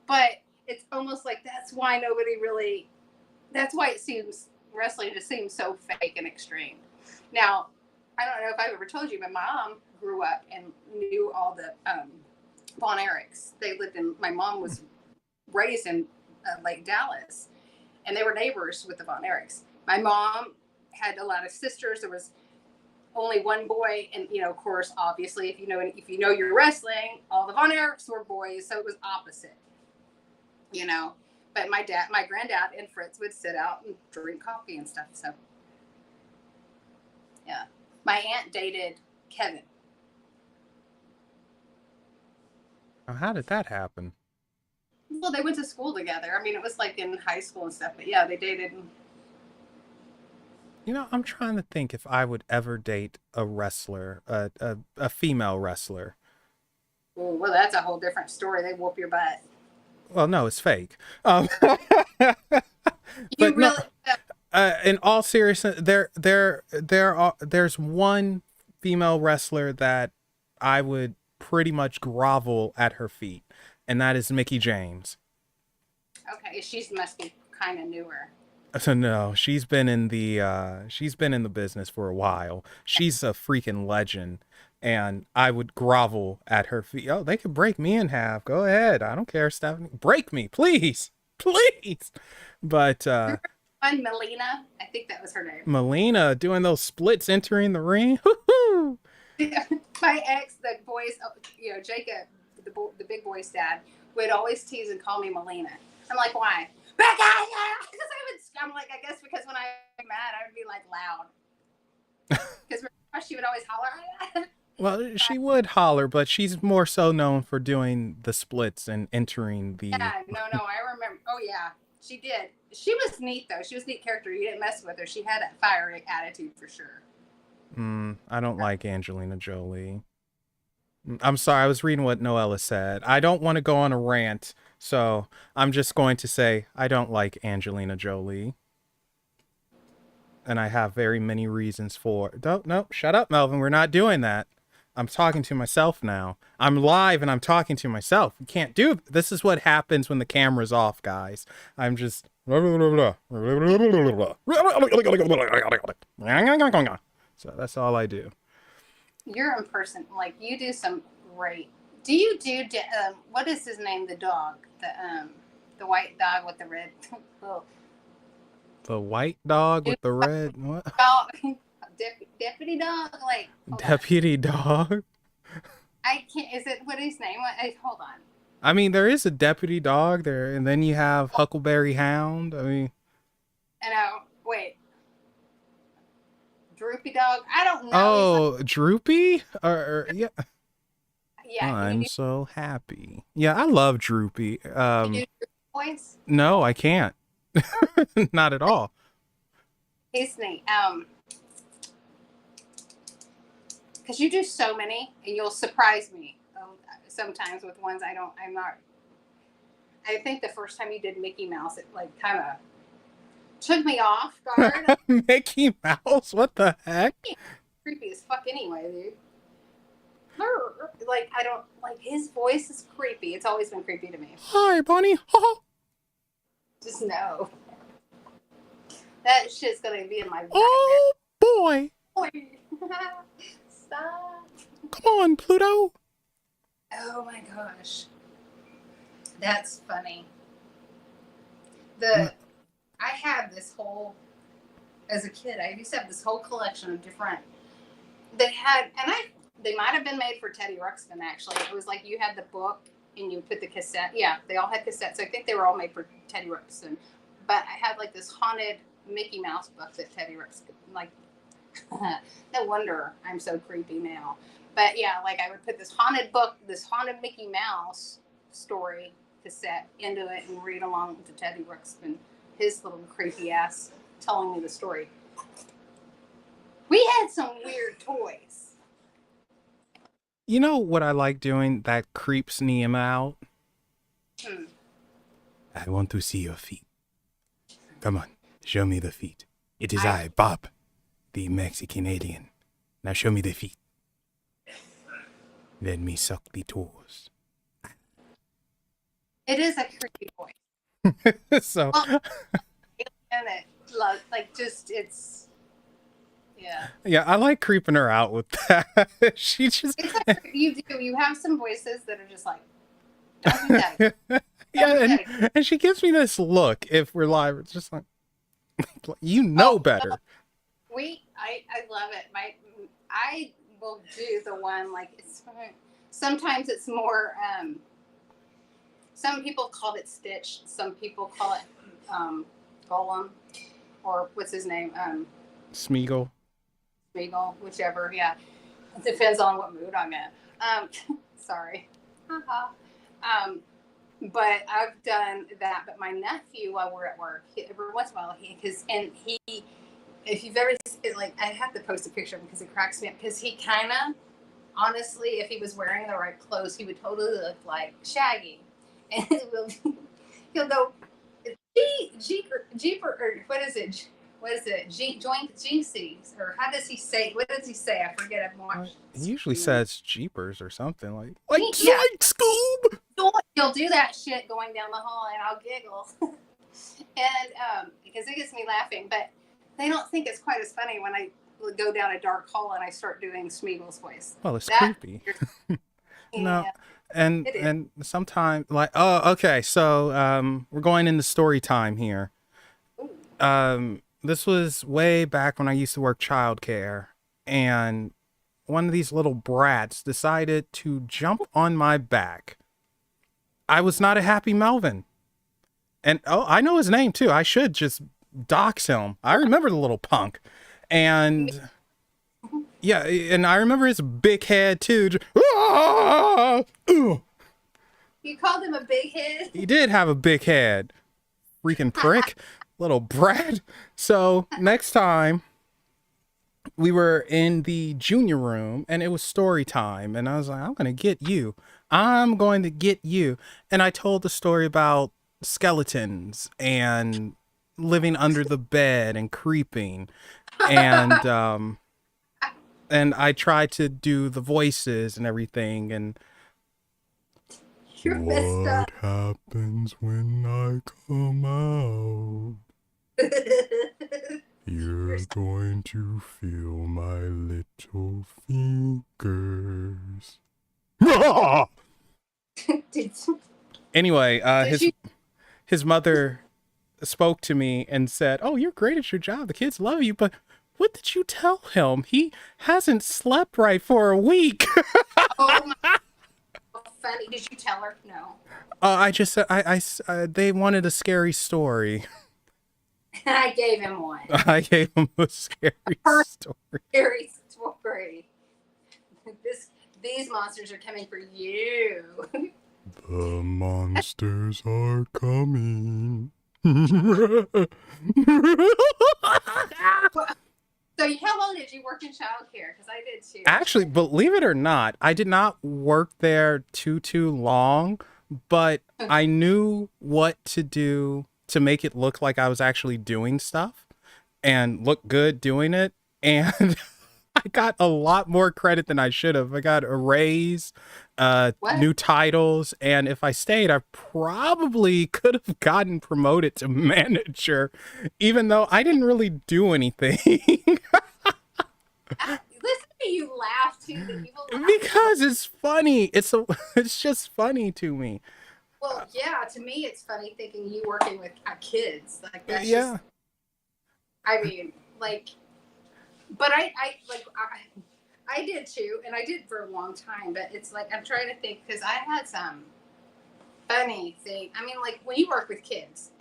But it's almost like that's why nobody really. That's why it seems wrestling just seems so fake and extreme. Now, I don't know if I've ever told you, but my mom grew up and knew all the Von Erichs. They lived in. My mom was raised in Lake Dallas, and they were neighbors with the Von Erichs. My mom had a lot of sisters. There was only one boy, and of course, obviously, if you know your wrestling, all the Von Erichs were boys, so it was opposite. But my granddad, and Fritz would sit out and drink coffee and stuff. So, yeah, my aunt dated Kevin. How did that happen? Well, they went to school together. I mean, it was like in high school and stuff. But yeah, they dated. I'm trying to think if I would ever date a wrestler, a female wrestler. Oh, well, that's a whole different story. They whoop your butt. Well, no, it's fake. You But no, really? in all seriousness, there's one female wrestler that I would pretty much grovel at her feet, and that is Mickey James. Okay, she must be kind of newer. So no, she's been in the business for a while. She's a freaking legend, and I would grovel at her feet. Oh, they could break me in half. Go ahead. I don't care, Stephanie. Break me, please. Please. But And Melina, I think that was her name. Melina doing those splits entering the ring. Woo-hoo. My ex, the boys, Jacob, the big boy's dad, would always tease and call me Melina. I'm like, why? Because I'm like, I guess because when I'm mad, I would be like loud. Because she would always holler. Well, she would holler, but she's more so known for doing the splits and entering the. Yeah, no, I remember. Oh yeah, she did. She was neat though. She was a neat character. You didn't mess with her. She had a fiery attitude for sure. I don't like Angelina Jolie. I'm sorry, I was reading what Noella said. I don't want to go on a rant, so I'm just going to say I don't like Angelina Jolie. And I have very many reasons for. Don't, no, shut up, Melvin. We're not doing that. I'm talking to myself now. I'm live and I'm talking to myself. You can't do this. Is what happens when the camera's off, guys. I'm just. So that's all I do. You're in person. Like you do some great. Do you do? What is his name? The dog. The white dog with the red. Little The white dog with the red. What? dog. Deputy dog. Like Deputy dog. I can't. Is it what is his name? Hold on. I mean, there is a deputy dog there, and then you have Huckleberry Hound. I mean, I know. Wait. Droopy dog. I don't know. Oh, Droopy? Yeah. Yeah. I'm so happy. Yeah, I love Droopy. Can you do voice? No, I can't. Not at all. His name. Because you do so many, and you'll surprise me sometimes with ones I'm not. I think the first time you did Mickey Mouse, it like kind of took me off guard. Mickey Mouse? What the heck? Creepy as fuck anyway, dude. Like, I don't, like, his voice is creepy. It's always been creepy to me. Hi, Bonnie. Just no. That shit's gonna be in my Oh, boy. Stop. Come on, Pluto. Oh my gosh. That's funny. I had this whole, as a kid, I used to have this whole collection of different, they might have been made for Teddy Ruxpin, actually. It was like you had the book and you put the cassette. Yeah, they all had cassettes. So I think they were all made for Teddy Ruxpin. But I had like this haunted Mickey Mouse book that Teddy Ruxpin, like, no wonder I'm so creepy now. But yeah, like I would put this haunted book, this haunted Mickey Mouse story cassette into it and read along to Teddy Ruxpin, his little creepy ass telling me the story. We had some weird toys. You know what I like doing that creeps Niem out? I want to see your feet. Come on, show me the feet. It is I, Bob, the Mexican alien. Now show me the feet. Let me suck the toes. It is a creepy toy. So, Well, and it, like, just, it's, yeah. yeah, I like creeping her out with that. She just, It's like, you have some voices that are just like, don't do that. yeah, and she gives me this look if we're live. It's just like, you know better. I love it. I will do the one, like, it's, sometimes it's more, some people call it Stitch, some people call it Golem, or what's his name, Smeagol. Smeagol, whichever. Yeah, it depends on what mood I'm in. Sorry. But I've done that. But my nephew, while we're at work, every once in a while, if you've ever, like, I have to post a picture of him because it cracks me up. Because he kind of, honestly, if he was wearing the right clothes, he would totally look like Shaggy. And he'll go, Jeeper, or what is it? What is it? Jinxies, or how does he say? What does he say? I forget. I've watched. He usually says Jeepers or something like Yeah. Scoob. He'll do that shit going down the hall, and I'll giggle, and because it gets me laughing. But they don't think it's quite as funny when I go down a dark hall and I start doing Smeagol's voice. Well, it's creepy. No, and sometimes like, oh, okay, so we're going into story time here. This was way back when I used to work childcare, and one of these little brats decided to jump on my back. I was not a happy Melvin. And oh, I know his name too. I should just dox him. I remember the little punk. And yeah, and I remember his big head too. You called him a big head? He did have a big head. Freaking prick. Little brat. So next time we were in the junior room and it was story time, and I was like, I'm going to get you. I'm going to get you. And I told the story about skeletons and living under the bed and creeping. And I tried to do the voices and everything, and You're messed up. What happens when I come out? You're going to feel my little fingers. Anyway, his mother spoke to me and said, "Oh, you're great at your job. The kids love you, but what did you tell him? He hasn't slept right for a week." Oh my, funny. Did you tell her? No. I just said, they wanted a scary story. I gave him one. I gave him a scary story. Scary story. These monsters are coming for you. The monsters are coming. So how long did you work in childcare? Because I did too. Actually, believe it or not, I did not work there too long, but I knew what to do to make it look like I was actually doing stuff and look good doing it. And I got a lot more credit than I should have. I got a raise, new titles, and if I stayed, I probably could have gotten promoted to manager, even though I didn't really do anything. Listen to you laugh too. The people laugh. Because it's funny. It's just funny to me. Well, yeah, to me it's funny thinking you working with kids. Like that's Yeah. just, I mean, like, but I did too, and I did for a long time, but it's like, I'm trying to think, because I had some funny thing. I mean, like, when you work with kids,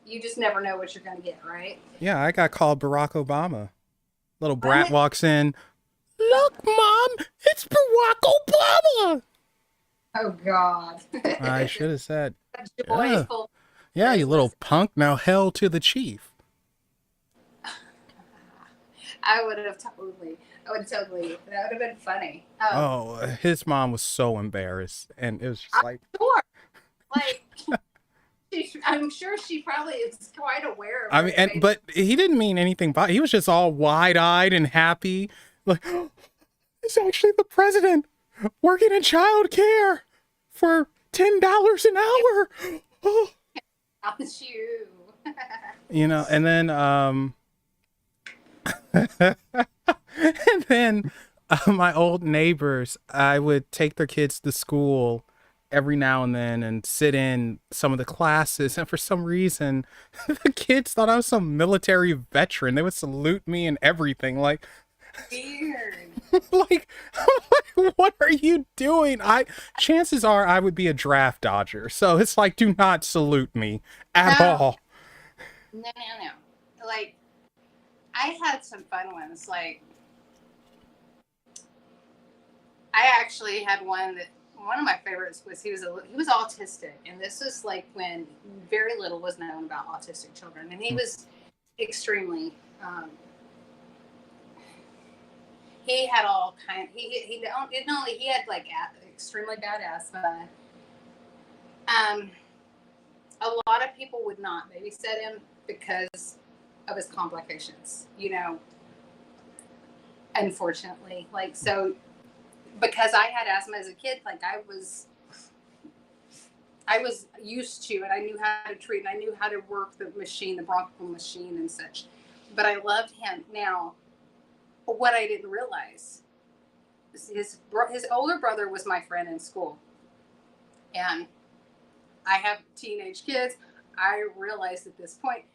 you just never know what you're going to get, right? Yeah, I got called Barack Obama. Little brat What? walks in. Look, Mom, it's Barack Obama. Oh God. I should have said, yeah, Joyful yeah, you little business. punk. Now hell to the chief. I would have totally. I would totally. That would have been funny. Oh, his mom was so embarrassed, and it was just I'm like, sure. Like, I'm sure she probably is quite aware of I mean, what it and made. but he didn't mean anything. But he was just all wide-eyed and happy, like it's actually the president working in child care for $10 an hour. Oh, How's you? and then and then my old neighbors, I would take their kids to school every now and then and sit in some of the classes. And for some reason, the kids thought I was some military veteran. They would salute me and everything. Weird. Like, what are you doing? Chances are I would be a draft dodger. So it's like, do not salute me at No, all. no. Like, I had some fun ones. Like, I actually had one of my favorites was he was autistic, and this was like when very little was known about autistic children, and he was extremely. He had all kind. Not only he had like extremely bad asthma. A lot of people would not babysit him because of his complications. Unfortunately, like so. Because I had asthma as a kid, like I was used to, and I knew how to treat, and I knew how to work the machine, the bronchial machine, and such. But I loved him. Now, what I didn't realize is his older brother was my friend in school, and I have teenage kids. I realized at this point,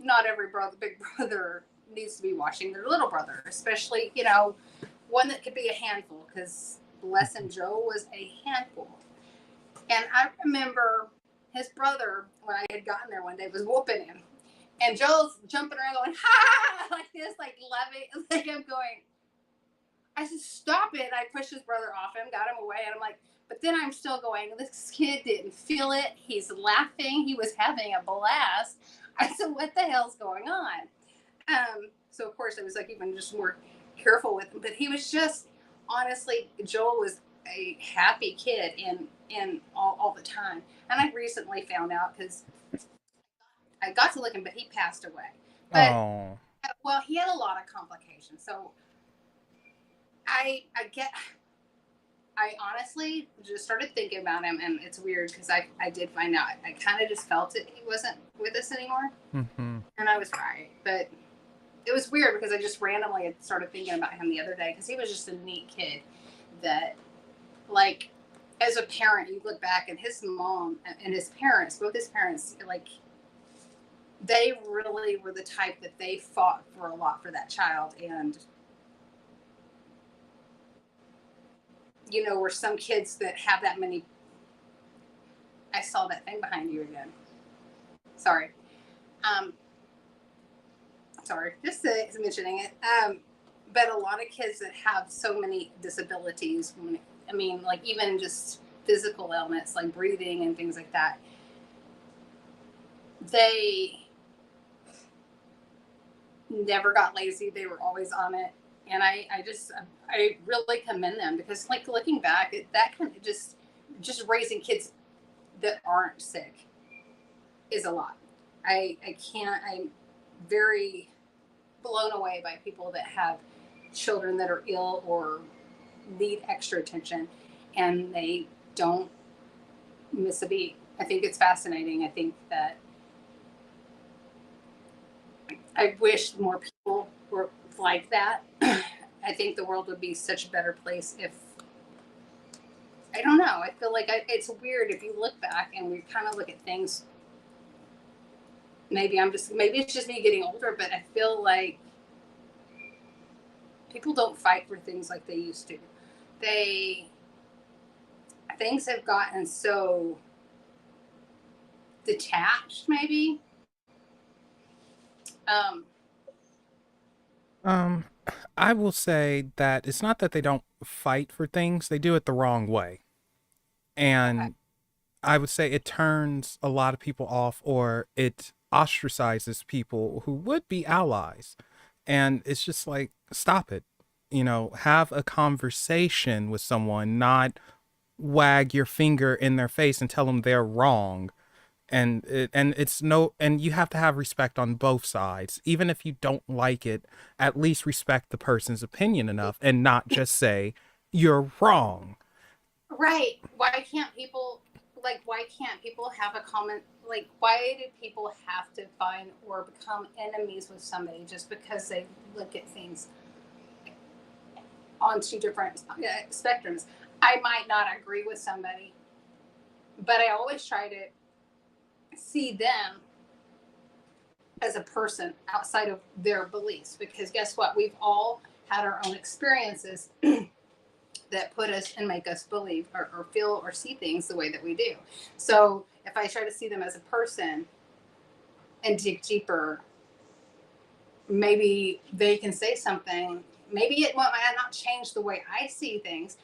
not every big brother needs to be watching their little brother, especially one that could be a handful, because bless him, Joe was a handful. And I remember his brother, when I had gotten there one day, was whooping him. And Joe's jumping around going, ha, like this, like loving, like I'm going. I said, stop it. And I pushed his brother off him, got him away. And I'm like, but then I'm still going, this kid didn't feel it. He's laughing. He was having a blast. I said, what the hell's going on? So, of course, I was like even just more careful with him. But he was just, honestly, Joel was a happy kid in all the time. And I recently found out because I got to look him, but he passed away. But, Oh, well, he had a lot of complications. So I honestly just started thinking about him, and it's weird because I did find out. I kind of just felt it. He wasn't with us anymore. mm-hmm. And I was right. But it was weird because I just randomly had started thinking about him the other day because he was just a neat kid that, like, as a parent, you look back and his mom and his parents, both his parents, like, they really were the type that they fought for a lot for that child. And, were some kids that have that many. I saw that thing behind you again. Sorry. Sorry, just mentioning it. But a lot of kids that have so many disabilities, I mean, like even just physical ailments like breathing and things like that, they never got lazy. They were always on it. And I really commend them because, like, looking back, that kind of just raising kids that aren't sick is a lot. I'm very blown away by people that have children that are ill or need extra attention and they don't miss a beat. I think it's fascinating. I think that I wish more people were like that. I think the world would be such a better place if, I don't know, I feel like it's weird if you look back and we kind of look at things. Maybe it's just me getting older, but I feel like people don't fight for things like they used to. Things have gotten so detached, maybe. Um, Um, I will say that it's not that they don't fight for things, they do it the wrong way. okay. And I would say it turns a lot of people off, or it ostracizes people who would be allies. And it's just like, stop it. Have a conversation with someone, not wag your finger in their face and tell them they're wrong. And you have to have respect on both sides. Even if you don't like it, at least respect the person's opinion enough and not just say you're wrong. Right. Why can't people have a common, like, why do people have to find or become enemies with somebody just because they look at things on two different spectrums? I might not agree with somebody, but I always try to see them as a person outside of their beliefs, because guess what? We've all had our own experiences that put us and make us believe or feel or see things the way that we do. So if I try to see them as a person and dig deeper, maybe they can say something. Maybe it might not change the way I see things,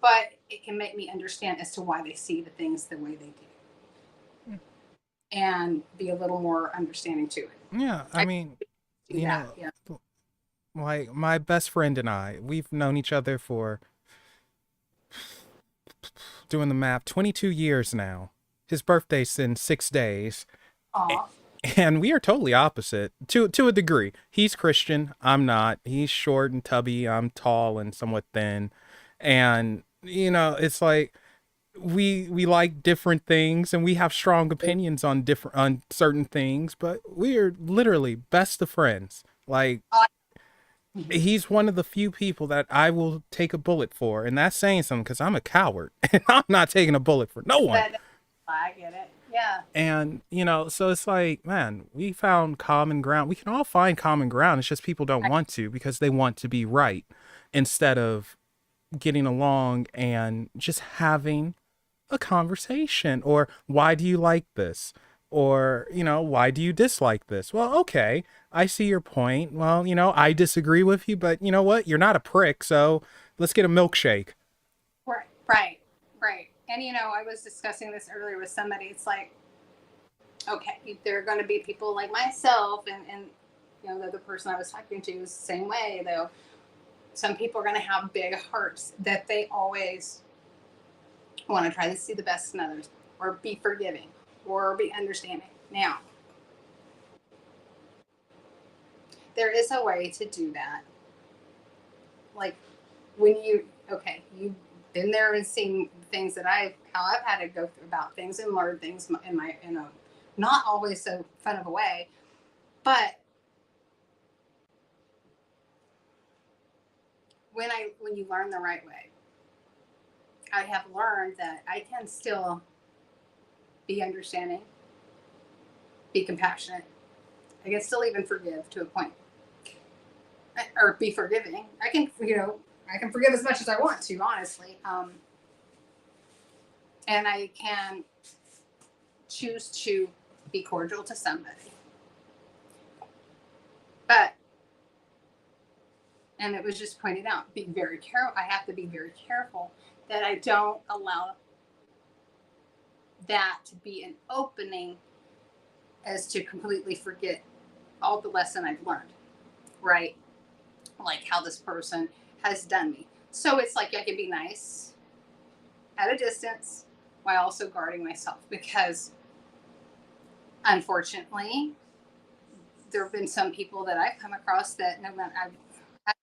but it can make me understand as to why they see the things the way they do and be a little more understanding to it. Yeah, I I mean, do you that. know, Yeah. like my best friend and I, we've known each other for, doing the math, 22 years now. His birthday's in 6 days. Aw. And we are totally opposite to a degree. He's Christian, I'm not. He's short and tubby, I'm tall and somewhat thin. And it's like we like different things and we have strong opinions on certain things, but we are literally best of friends. Like, he's one of the few people that I will take a bullet for, and that's saying something because I'm a coward and I'm not taking a bullet for no one. But I get it. Yeah. And, so it's like, man, we found common ground. We can all find common ground. It's just people don't want to because they want to be right instead of getting along and just having a conversation. Or, why do you like this? Or, why do you dislike this? Well, okay, I see your point. Well, I disagree with you, but you know what? You're not a prick. So let's get a milkshake. Right. Right. Right. And I was discussing this earlier with somebody. It's like, okay, there are going to be people like myself, and the other person I was talking to is the same way. Though some people are going to have big hearts that they always want to try to see the best in others, or be forgiving, or be understanding. Now, there is a way to do that. Like, when you've been there and seen things that how I've had to go through about things and learn things in a not always so fun of a way, but when you learn the right way, I have learned that I can still be understanding, be compassionate. I can still even forgive to a point, or be forgiving. I can forgive as much as I want to, honestly. And I can choose to be cordial to somebody. But, and it was just pointed out, be very careful. I have to be very careful that I don't allow that to be an opening as to completely forget all the lesson I've learned, right? Like how this person has done me. So it's like I can be nice at a distance while also guarding myself, because unfortunately there have been some people that I've come across that no matter, I've had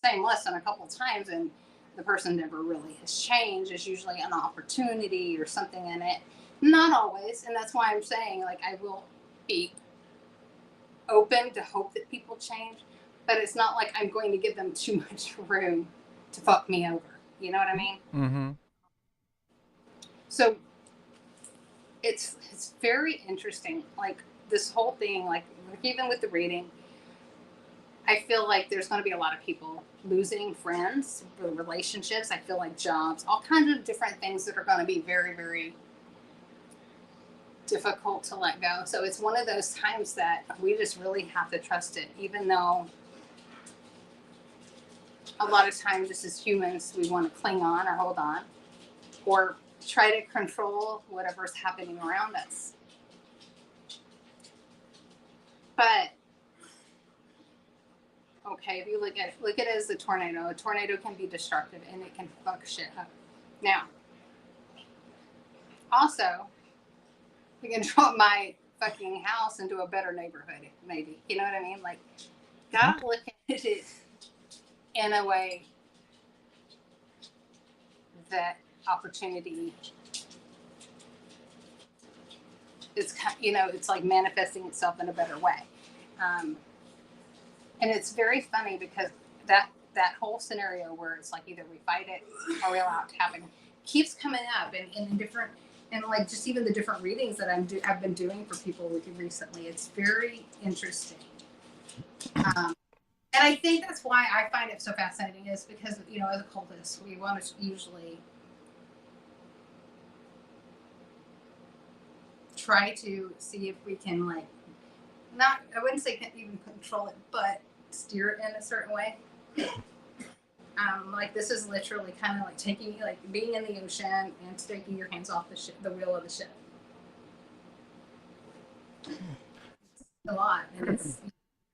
the same lesson a couple of times, and the person never really has changed. There's usually an opportunity or something in it. Not always, and that's why I'm saying, like, I will be open to hope that people change, but it's not like I'm going to give them too much room to fuck me over. You know what I mean? Mm-hmm. So it's very interesting. Like, this whole thing, like even with the reading, I feel like there's going to be a lot of people losing friends, relationships. I feel like jobs, all kinds of different things that are going to be very, very difficult to let go. So it's one of those times that we just really have to trust it, even though a lot of times just as humans, we want to cling on or hold on or try to control whatever's happening around us. But okay, if you look at it as a tornado can be destructive and it can fuck shit up. Now, also, we can drop my fucking house into a better neighborhood, maybe. You know what I mean? Like, gotta look at it in a way that opportunity is, it's like manifesting itself in a better way. And it's very funny because that whole scenario where it's like either we fight it or we allow it to happen keeps coming up in different, and like just even the different readings that I've been doing for people recently. It's very interesting. And I think that's why I find it so fascinating is because, as occultists, we want to usually try to see if we can, like, not, I wouldn't say even control it, but steer it in a certain way. Like this is literally kind of like taking, like being in the ocean and taking your hands off the wheel of the ship. It's a lot, and it's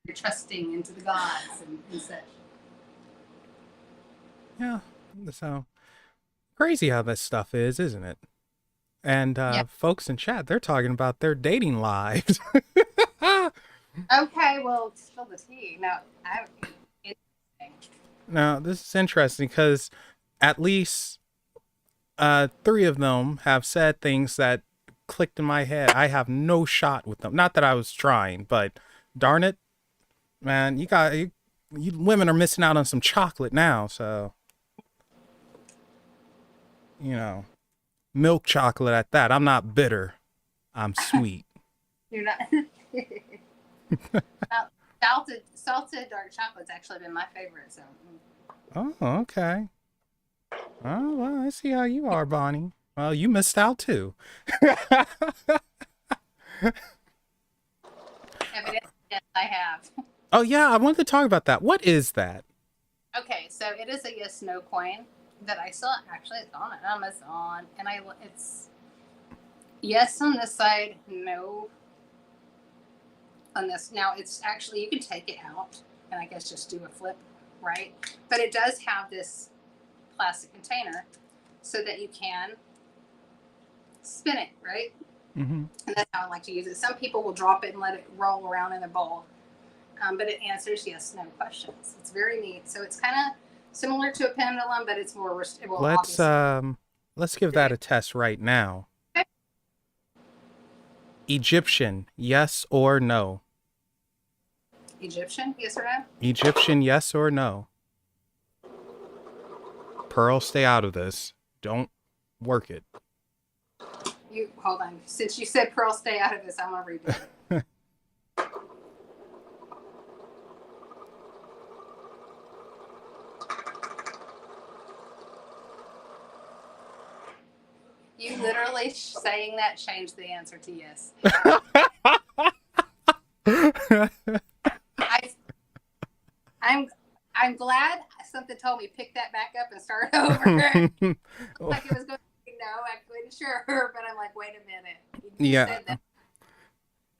you're trusting into the gods and such. Yeah. So crazy how this stuff is, isn't it? And folks in chat, they're talking about their dating lives. Okay, well, spill the tea. No, Now, this is interesting because at least 3 of them have said things that clicked in my head. I have no shot with them. Not that I was trying, but darn it, man, you women are missing out on some chocolate now. So, milk chocolate at that. I'm not bitter. I'm sweet. You're not. Salted dark chocolate's actually been my favorite. So. Oh, okay. Oh, well, I see how you are, Bonnie. Well, you missed out too. Evidently, yes, I have. Oh, yeah, I wanted to talk about that. What is that? Okay, so it is a yes/no coin that I saw. Actually, it's on Amazon, and it's yes on this side, no on this. Now, it's actually, you can take it out and I guess just do a flip, right? But it does have this plastic container so that you can spin it, right? Mm-hmm. And that's how I like to use it. Some people will drop it and let it roll around in a bowl, but it answers yes/no questions. It's very neat. So it's kind of similar to a pendulum, but it's more. Let's give that a test right now. Okay. Egyptian, yes or no? Egyptian, yes or no? Egyptian, yes or no? Pearl, stay out of this. Don't work it. You hold on. Since you said Pearl, stay out of this, I'm gonna redo it. You literally saying that changed the answer to yes. I'm glad something told me pick that back up and start over. Like it was going to be no, I wasn't sure, but I'm like, wait a minute. You said that.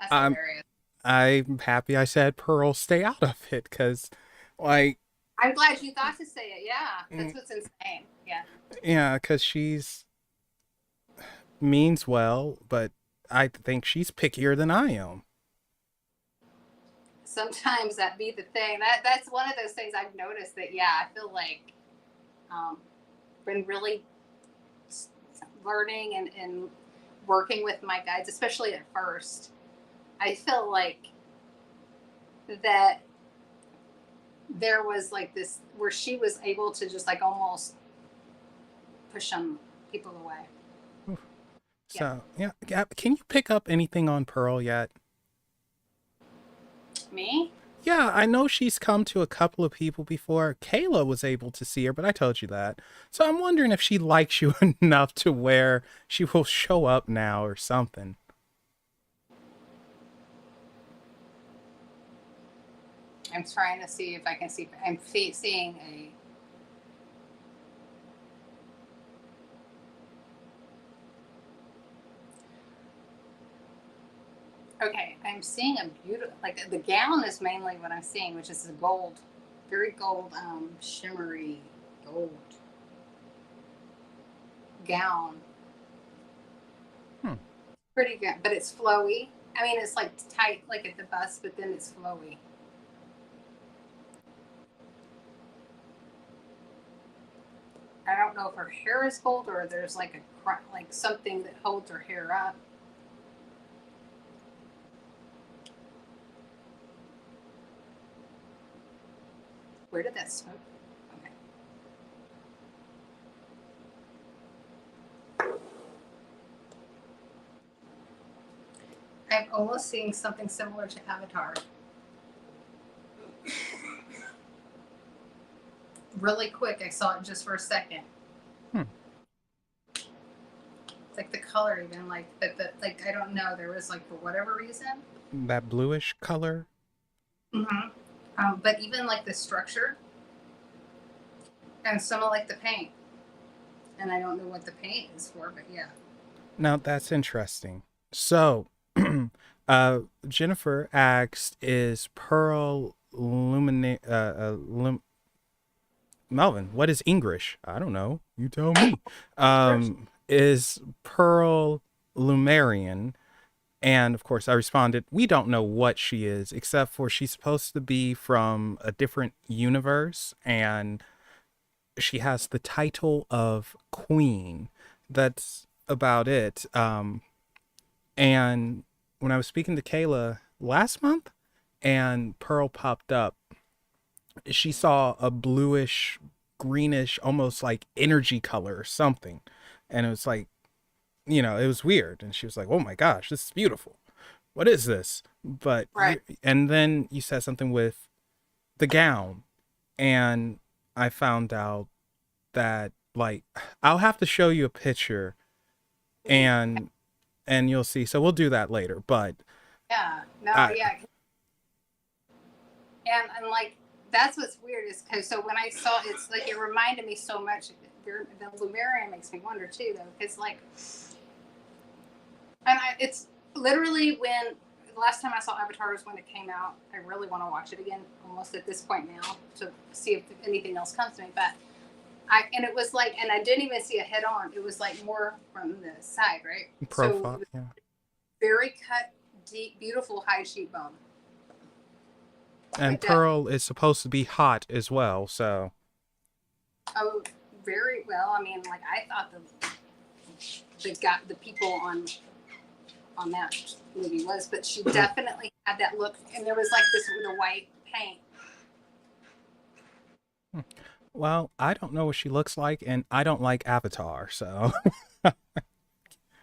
That's hilarious. I'm happy I said Pearl, stay out of it, because, like... I'm glad you thought to say it, yeah. That's what's insane, yeah. Yeah, because she's... means well, but I think she's pickier than I am. Sometimes that be the thing. That's one of those things I've noticed that, yeah, I feel like been really learning and working with my guides, especially at first. I feel like that there was like this where she was able to just like almost push some people away. So, yeah. Can you pick up anything on Pearl yet? Me? Yeah, I know she's come to a couple of people before. Kayla was able to see her, but I told you that. So I'm wondering if she likes you enough to where she will show up now or something. I'm trying to see if I can see. I'm seeing a. Okay, I'm seeing a beautiful, like the gown is mainly what I'm seeing, which is a gold, very gold, shimmery gold gown. Hmm. Pretty good, but it's flowy. I mean, it's like tight, like at the bust, but then it's flowy. I don't know if her hair is gold or there's like like something that holds her hair up. Where did that smoke? Okay. I'm almost seeing something similar to Avatar. Really quick, I saw it just for a second. Hmm. It's like the color, even like like I don't know. There was like for whatever reason. That bluish color. Mm-hmm. But even like the structure and some of like the paint, and I don't know what the paint is for, but yeah. Now that's interesting. So, Jennifer asked, "Is Pearl Melvin? What is English? I don't know. You tell me. Is Pearl Lumerian?" And of course, I responded, "We don't know what she is, except for she's supposed to be from a different universe, and she has the title of Queen. That's about it." And when I was speaking to Kayla last month and Pearl popped up, she saw a bluish, greenish, almost like energy color or something. And it was like, it was weird. And she was like, "Oh my gosh, this is beautiful. What is this?" But, Right. and then you said something with the gown. And I found out that, like, I'll have to show you a picture and you'll see. So we'll do that later. But Yeah. No. I, Yeah. And like that's what's weird is because so when I saw it's like it reminded me so much. The Lumerian makes me wonder too though because like it's literally when the last time I saw Avatar was when it came out. I really want to watch it again almost at this point now to see if anything else comes to me. But and it was like and I didn't even see a head on. It was like more from the side, right? So it profile, was yeah. very cut, deep, beautiful high cheekbone. And But definitely. Pearl is supposed to be hot as well, so Oh, very well. I mean, like I thought the people on that movie was, but she definitely had that look, and there was like this with a white paint. well, I don't know what she looks like, and I don't like Avatar, so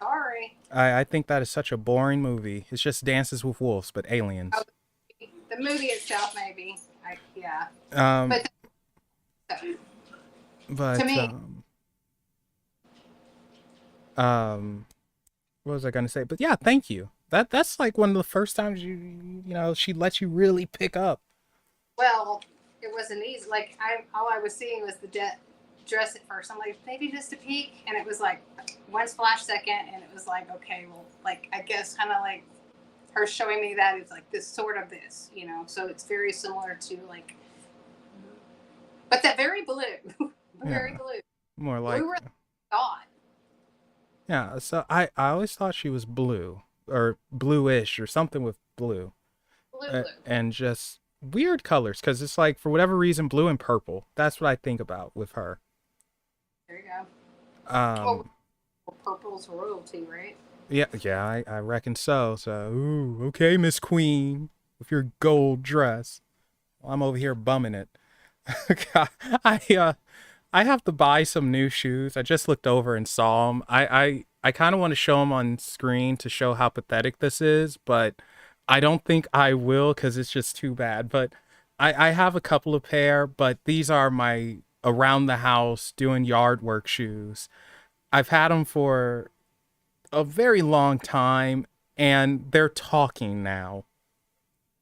Sorry. I think that is such a boring movie. It's just Dances with Wolves, but Oh, aliens. the movie itself, maybe. Yeah, Um, but uh, to but me, what was I gonna say? But yeah, thank you. That's like one of the first times she lets you really pick up. well, it wasn't easy. Like all I was seeing was the dress at first. I'm like, maybe just a peek, and it was like one splash second, and it was like, okay, well, like I guess kind of like her showing me that it's like this sort of this, so it's very similar to like, but that very blue, very Yeah, blue, more blue like really odd, yeah. So I always thought she was blue or bluish or something with blue, blue, blue. and just weird colors because it's like for whatever reason blue and purple. That's what I think about with her. There you go. Um, Well, purple's royalty, right? yeah, yeah, I reckon so. So, ooh, okay, Miss Queen, with your gold dress. Well, I'm over here bumming it. God, I have to buy some new shoes. I just looked over and saw them. I kind of want to show them on screen to show how pathetic this is, but I don't think I will because it's just too bad. But I have a couple of pair, but these are my around the house doing yard work shoes. I've had them for a very long time and they're talking now.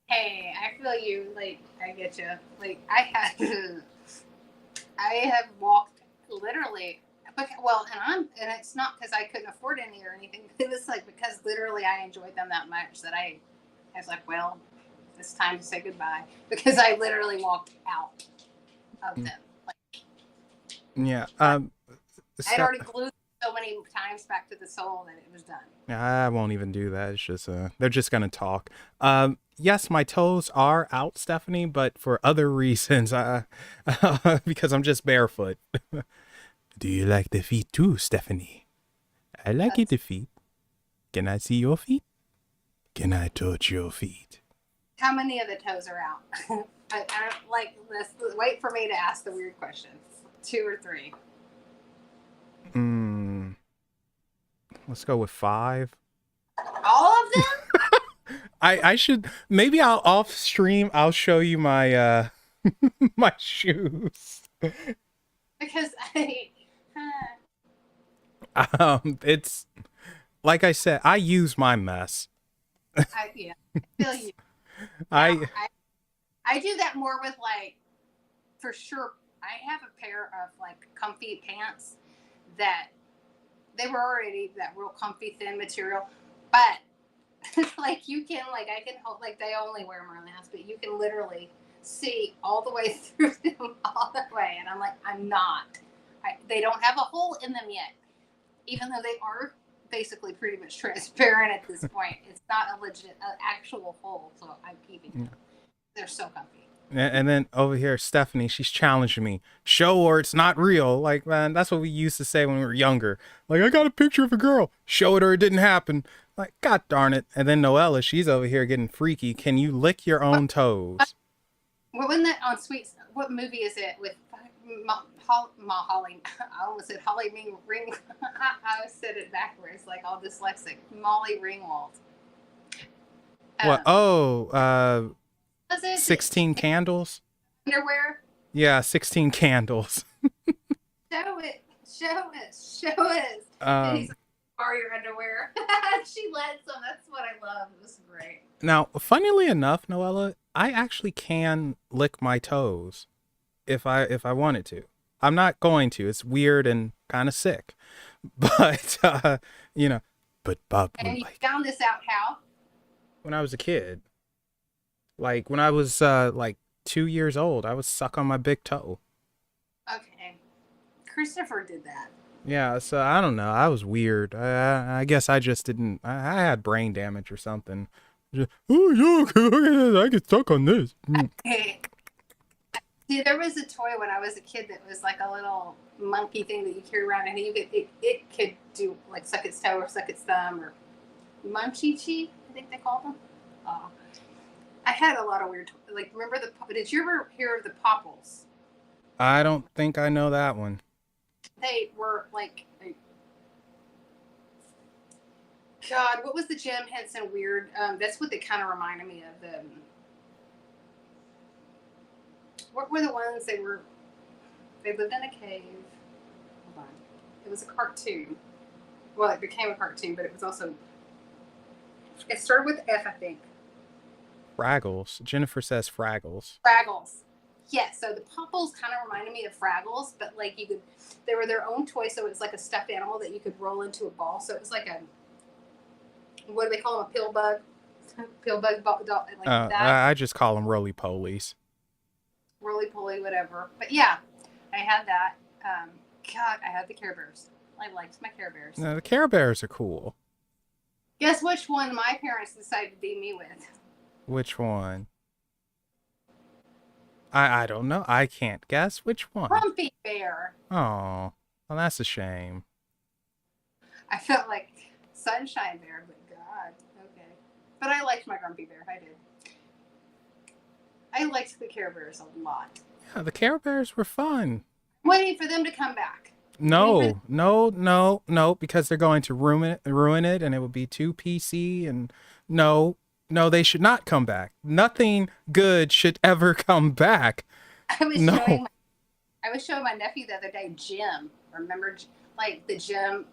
Hey, I feel you. Like, I get you. Like, I have walked literally. Well, and it's not because I couldn't afford any or anything. It was like because literally I enjoyed them that much that I was like, well, it's time to say goodbye because I literally walked out of them. Like, Yeah. I had already glued so many times back to the soul that it was done. I won't even do that. It's just they're just gonna talk. Yes, my toes are out, Stephanie, but for other reasons. Because I'm just barefoot. Do you like the feet too, Stephanie? I like That's, the feet. Can I see your feet? Can I touch your feet? how many of the toes are out? I don't like this. Wait for me to ask the weird questions. 2 or 3. Let's go with 5. All of them? I should maybe I'll off stream. I'll show you my my shoes. Because It's like I said. I use my mess. yeah, I feel you. Now, I I do that more with like, for sure. I have a pair of like comfy pants that they were already that real comfy thin material, but like you can like I can hold like they only wear them around the house, but you can literally see all the way through them all the way, and I'm like I'm not. They don't have a hole in them yet, even though they are basically pretty much transparent at this point. It's not a legit actual hole, so I'm keeping them. They're so comfy. and then over here, Stephanie, she's challenging me. Show her it's not real. Like, man, that's what we used to say when we were younger. Like, I got a picture of a girl. Show it or it didn't happen. Like, god darn it. And then Noella, she's over here getting freaky. Can you lick your own toes? What wasn't that on Sweet? What movie is it with Holly? I almost said Holly Ring. I said it backwards, like all dyslexic. Molly Ringwald. What? Oh, Was it 16 candles? underwear? Yeah, 16 candles. Show it, show it, show it. And he's like, borrow your underwear. She lets him. That's what I love. It was great. Now, funnily enough, Noella, I actually can lick my toes if I wanted to. I'm not going to. It's weird and kind of sick. But you know, but Bob And you like found this out how? when I was a kid, like when I was like 2 years old, I would suck on my big toe. Okay. Christopher did that. Yeah, so I don't know. I was weird. I guess I just didn't. I had brain damage or something. Just, oh yeah, look at this. I get stuck on this. Hey. See, there was a toy when I was a kid that was like a little monkey thing that you carry around, and it could do like suck its toe or suck its thumb or munchie, I think they called them. Oh, I had a lot of weird like. Remember did you ever hear of the Popples? I don't think I know that one. They were like, God, what was the Jim Henson weird? That's what they kind of reminded me of. What were the ones they were? They lived in a cave. Hold on. It was a cartoon. Well, it became a cartoon, but it was also. It started with F, I think. Fraggles. Jennifer says Fraggles. Fraggles. Yes, so the Popples kind of reminded me of Fraggles, but like they were their own toy, so it was like a stuffed animal that you could roll into a ball. So it was like what do they call them? A pill bug? Pill bug ball, like that. I just call them roly polies. Roly poly, whatever. But yeah, I had that. God, I had the Care Bears. I liked my Care Bears. No, the Care Bears are cool. Guess which one my parents decided to be me with? Which one? I don't know. I can't guess which one. Grumpy Bear. Oh, well, that's a shame. I felt like Sunshine Bear, but God, okay. But I liked my Grumpy Bear. I did. I liked the Care Bears a lot. Yeah, the Care Bears were fun. I'm waiting for them to come back. No, because they're going to ruin it, and it would be too PC. And no, they should not come back. Nothing good should ever come back. I was showing my nephew the other day Jim. Remember, like the Jim,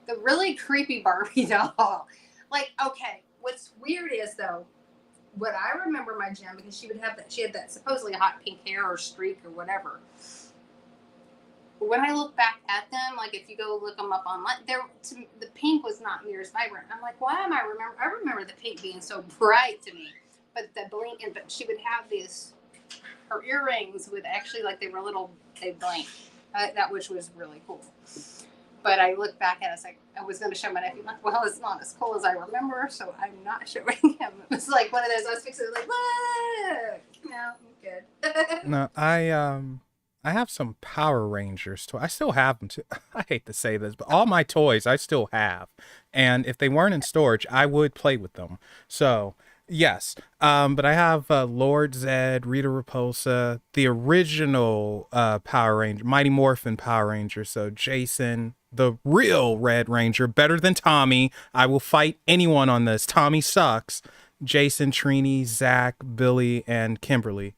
the really creepy Barbie doll. Like, okay, what's weird is though, what I remember my gem, because she would have that, she had that supposedly hot pink hair or streak or whatever. When I look back at them, like if you go look them up online, the pink was not near as vibrant. I'm like, why am I remember? I remember the pink being so bright to me, but the blink, and but she would have these, her earrings would actually like they were little, they blink, that which was really cool. But I look back at it, it's like I was going to show my nephew, like, well, it's not as cool as I remember, so I'm not showing him. It was like one of those, I was fixing it, like, look, no, I'm good. No, I have some Power Rangers toys. I still have them too. I hate to say this, but all my toys I still have. And if they weren't in storage, I would play with them. So, yes. But I have Lord Zed, Rita Repulsa, the original Power Ranger, Mighty Morphin Power Ranger. So, Jason, the real Red Ranger, better than Tommy. I will fight anyone on this. Tommy sucks. Jason, Trini, Zach, Billy, and Kimberly.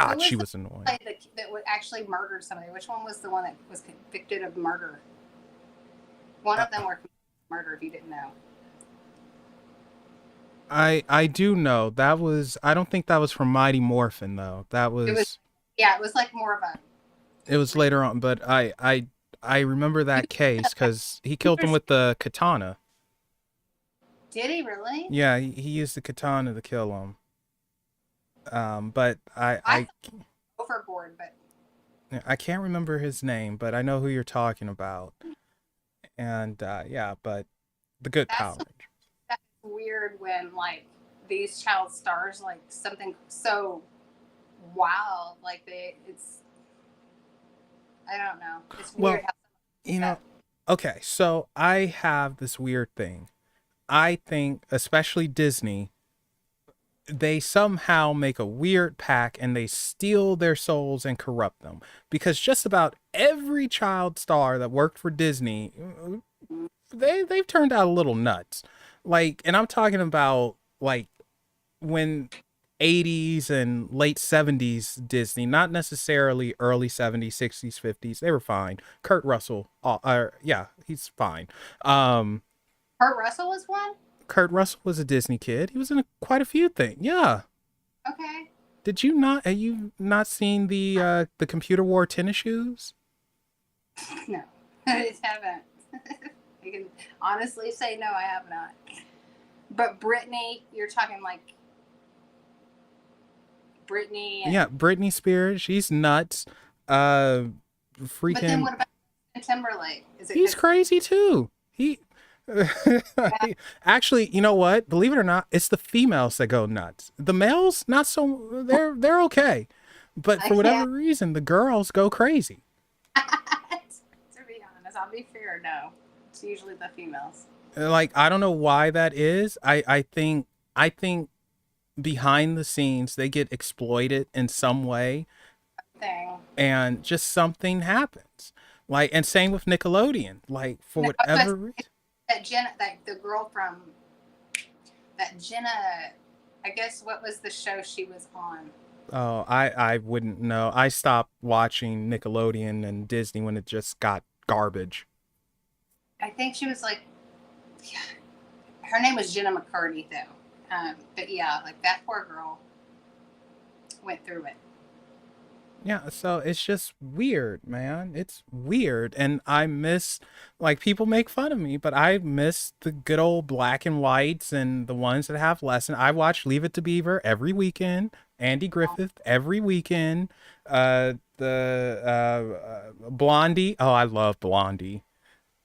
Who God, was she the was annoying. guy that would actually murdered somebody? Which one was the one that was convicted of murder? One Uh, of them were convicted of murder, if you didn't know. I do know that was. I don't think that was from Mighty Morphin though. That It was, was. yeah, it was like more of a, It was later on, but I remember that case because he killed him with the katana. did he really? Yeah, he used the katana to kill him. But I thought overboard, but I can't remember his name, but I know who you're talking about. And yeah, but the good Power that's Ranger. that's weird when like these child stars like something so wild, like it's, I don't know, it's weird Well, how you that. know, okay, so I have this weird thing. I think, especially Disney, they somehow make a weird pack and they steal their souls and corrupt them. Because just about every child star that worked for Disney, they've turned out a little nuts. Like, and I'm talking about like when 80s and late 70s Disney, not necessarily early 70s, 60s, 50s. They were fine. Kurt Russell, yeah, he's fine. Um, Kurt Russell was one. Kurt Russell was a Disney kid. He was in quite a few things. Yeah. Okay. Did you not? Have you not seen the computer wore tennis shoes? No, I haven't. I can honestly say no, I have not. But Britney, you're talking like Britney Yeah, and. Britney Spears. She's nuts. Uh, But then freaking. what about Timberlake? Is it He's because crazy too. He. Actually, you know what? Believe it or not, it's the females that go nuts. The males, not so. They're okay, but I for whatever can't? reason, the girls go crazy. To be honest, I'll be fair. No, it's usually the females. Like I don't know why that is. I think behind the scenes they get exploited in some way Thing. and just something happens, like, and same with Nickelodeon, like for No, but whatever reason. that Jenna, that the girl from that Jenna. I guess what was the show she was on? Oh, I wouldn't know. I stopped watching Nickelodeon and Disney when it just got garbage. I think she was like, yeah, her name was Jenna McCarty though. But yeah, like that poor girl went through it. Yeah, so it's just weird, man. It's weird. And I miss, like, people make fun of me, but I miss the good old black and whites and the ones that have lesson. I watch Leave It to Beaver every weekend, Andy Griffith every weekend, Blondie. Oh, I love Blondie.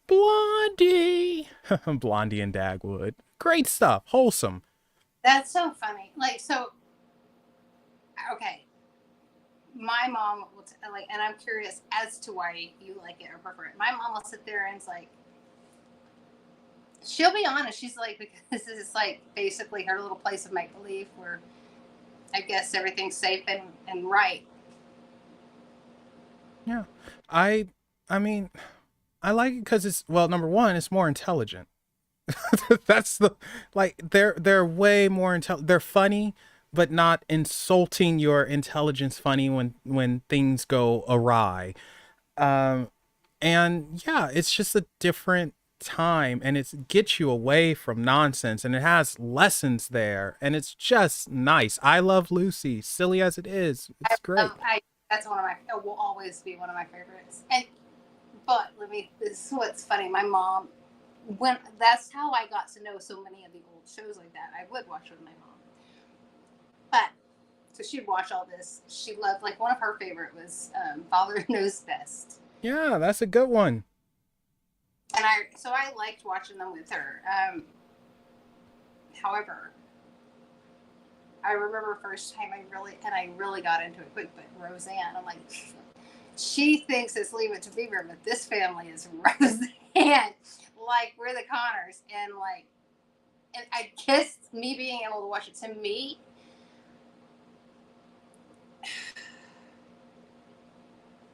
Blondie. Blondie and Dagwood. Great stuff. Wholesome. That's so funny. Like so, okay. My mom will like, and I'm curious as to why you like it or prefer it. My mom will sit there and it's like, she'll be honest. She's like, because this is like basically her little place of make believe where I guess everything's safe and right. Yeah. I I mean, I like it because it's, well, number one, it's more intelligent. That's the, like, they're way more they're funny, but not insulting your intelligence funny when things go awry. Um and yeah, it's just a different time, and it gets you away from nonsense, and it has lessons there, and it's just nice. I love Lucy, silly as it is. It's great. That's one of my, it will always be one of my favorites. And, but this is what's funny. My mom, that's how I got to know so many of the old shows like that. I would watch with my mom. But, so she'd watch all this. She loved, like, one of her favorite was Father Knows Best. Yeah, that's a good one. And so I liked watching them with her. However, I remember first time I really got into it quick, but Roseanne, I'm like, she thinks it's Leave It to Beaver, but this family is Roseanne. Like, we're the Connors. And I guess me being able to watch it, to me,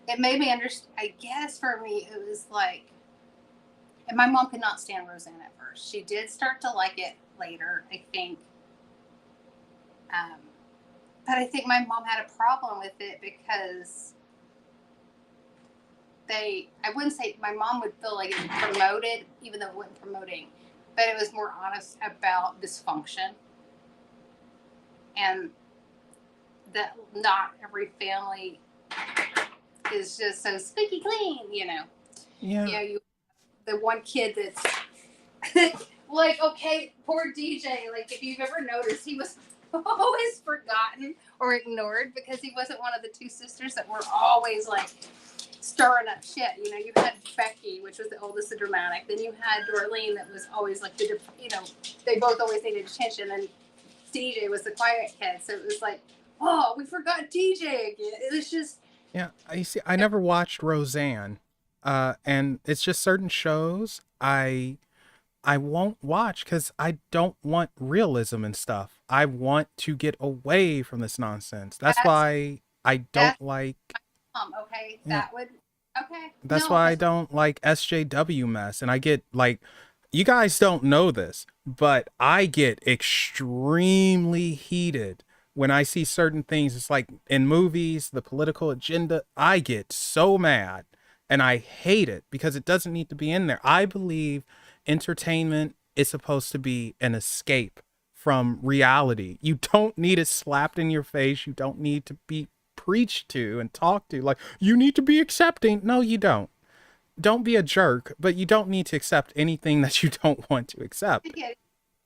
it made me understand. I guess for me, it was like, and my mom could not stand Roseanne at first. She did start to like it later, I think. But I think my mom had a problem with it because I wouldn't say, my mom would feel like it was promoted, even though it wasn't promoting, but it was more honest about dysfunction. And that not every family is just so squeaky clean, you know. Yeah. You know, the one kid that's like, okay, poor DJ. Like, if you've ever noticed, he was always forgotten or ignored because he wasn't one of the two sisters that were always like stirring up shit. You know, you had Becky, which was the oldest and dramatic. Then you had Dorleen, that was always like they both always needed attention. And DJ was the quiet kid. So it was like, oh, we forgot DJ again. It was just, Yeah, you see, I never watched Roseanne, and it's just certain shows I won't watch because I don't want realism and stuff. I want to get away from this nonsense. That's that's why I that's don't like. okay. Yeah, That would, okay. that's No, why I that's don't like SJW mess, and I get like. You guys don't know this, but I get extremely heated when I see certain things. It's like in movies, the political agenda, I get so mad and I hate it because it doesn't need to be in there. I believe entertainment is supposed to be an escape from reality. You don't need it slapped in your face. You don't need to be preached to and talked to. Like, you need to be accepting. No, you don't be a jerk, but you don't need to accept anything that you don't want to accept. it.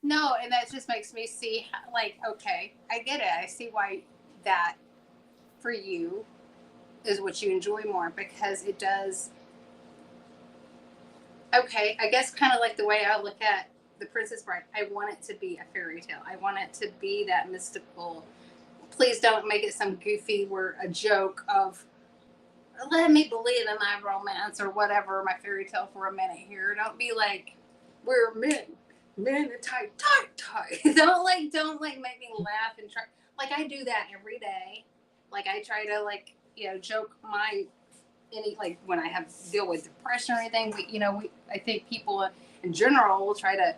No, and that just makes me see, like, okay, I get it. I see why that for you is what you enjoy more, because it does. Okay, I guess kind of like the way I look at The Princess Bride. I want it to be a fairy tale. I want it to be that mystical. Please don't make it some goofy word, a joke of, let me believe in my romance or whatever, my fairy tale for a minute here. Don't be like, we're men in tight. don't make me laugh and try. Like, I do that every day. Like, I try to, like, joke like when I have deal with depression or anything. I think people in general will try to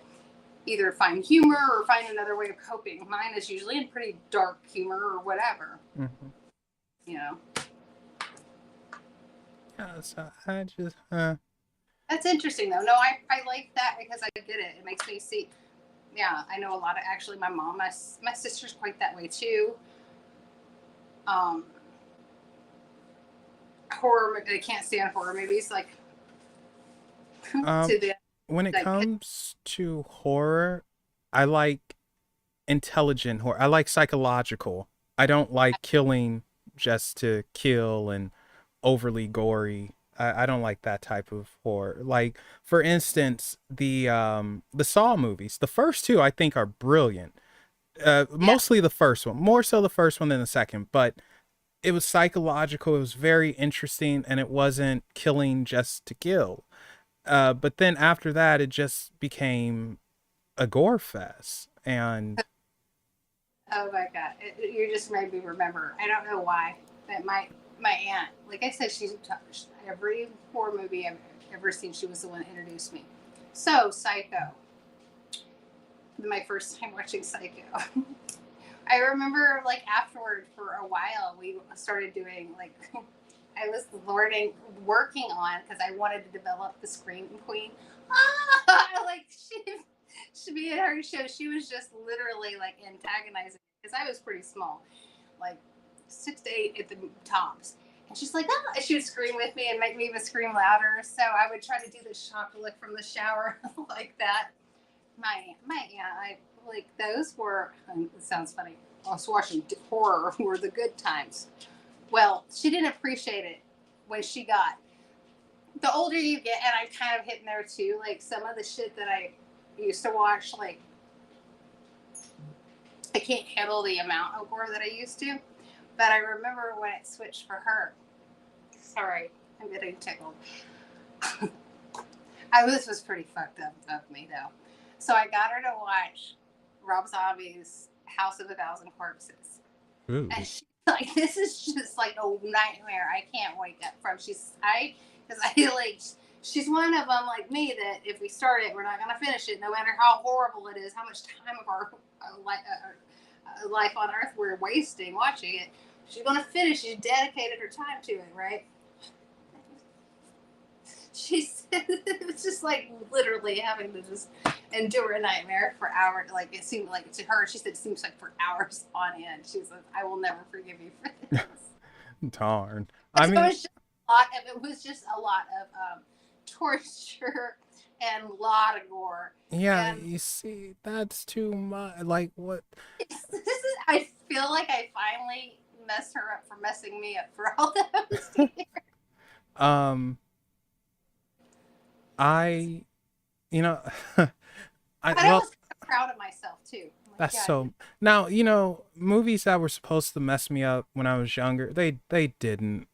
either find humor or find another way of coping. Mine is usually in pretty dark humor or whatever. Mm-hmm. You know. Yeah, so I just, That's interesting though. No, I like that because I get it. It makes me see. Yeah, I know a lot of, actually, my mom, my sister's quite that way too. Um, Horror. They can't stand horror movies. Like um, to the when it like. comes to horror, I like intelligent horror. I like psychological. I don't like killing just to kill and overly gory. I don't like that type of horror. Like, for instance, the Saw movies. The first two I think are brilliant. Yeah. Mostly the first one, more so the first one than the second. But it was psychological. It was very interesting, and it wasn't killing just to kill. But then after that, it just became a gore fest. And Oh my god! You just made me remember. I don't know why, but my aunt, like I said, every horror movie I've ever seen, she was the one that introduced me. So Psycho, my first time watching Psycho. I remember, like, afterward for a while we started doing, like, I was working on because I wanted to develop the Scream Queen. Like she be in her show. She was just literally like antagonizing because I was pretty small, like 6 to 8 at the tops. And she's like, oh, and she would scream with me and make me even scream louder. So I would try to do the shock look from the shower like that. My aunt, I like those were. It sounds funny. I was watching horror were the good times. Well, she didn't appreciate it when she got. The older you get, and I'm kind of hitting there too. Like some of the shit that I used to watch, like I can't handle the amount of gore that I used to. But I remember when it switched for her. Sorry, I'm getting tickled. This was pretty fucked up of me though. So I got her to watch Rob Zombie's House of a Thousand Corpses. Ooh. And she's like, this is just like a nightmare. I can't wake up from. Because I like, she's one of them like me that if we start it, we're not going to finish it, no matter how horrible it is, how much time of our life on earth we're wasting watching it. She's going to finish. She's dedicated her time to it, right? She said it was just like literally having to just endure a nightmare for hours. Like it seemed like to her, she said it seems like for hours on end. She said, "I will never forgive you for this." Darn. So I mean, it was just a lot of torture and a lot of gore. yeah, And you see, that's too much. Like, what? I feel like I finally messed her up for messing me up for all those years. Um, I, you know, But I was kind of proud of myself too. Like, that's yeah, so. Now, movies that were supposed to mess me up when I was younger, they didn't.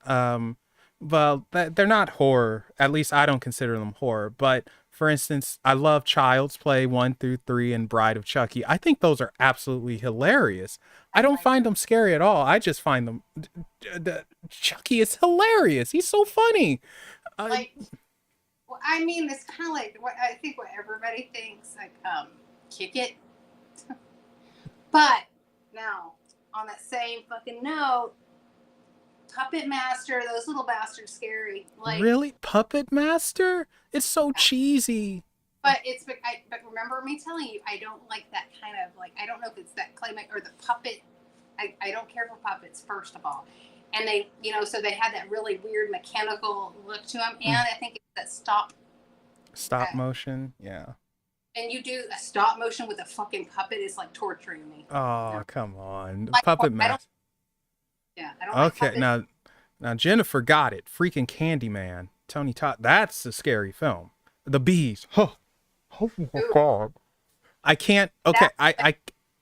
Well, they're not horror. At least I don't consider them horror. But for instance, I love Child's Play 1 through 3 and Bride of Chucky. I think those are absolutely hilarious. I I don't like find them. them scary at all. I just find them. Chucky is hilarious. He's so funny. I Like, well, I mean, it's kind of like what I think what everybody thinks, like, kick it. But now, on that same fucking note, Puppet Master, those little bastards, scary. Like, really Puppet Master. It's so cheesy. but but remember me telling you, I don't like that kind of like. I don't know if it's that clay or the puppet. I don't care for puppets first of all, and they so they had that really weird mechanical look to them, and I think it's that Stop motion. Yeah. and you do a stop motion with a fucking puppet is like torturing me. Oh, No. come on. Like, Puppet I don't. Master. Yeah, I don't like Okay, puppets. now Jennifer got it. Freaking Candyman. Tony Todd. That's a scary film. The bees. Huh. Oh my Ooh, god. I can't. Okay, that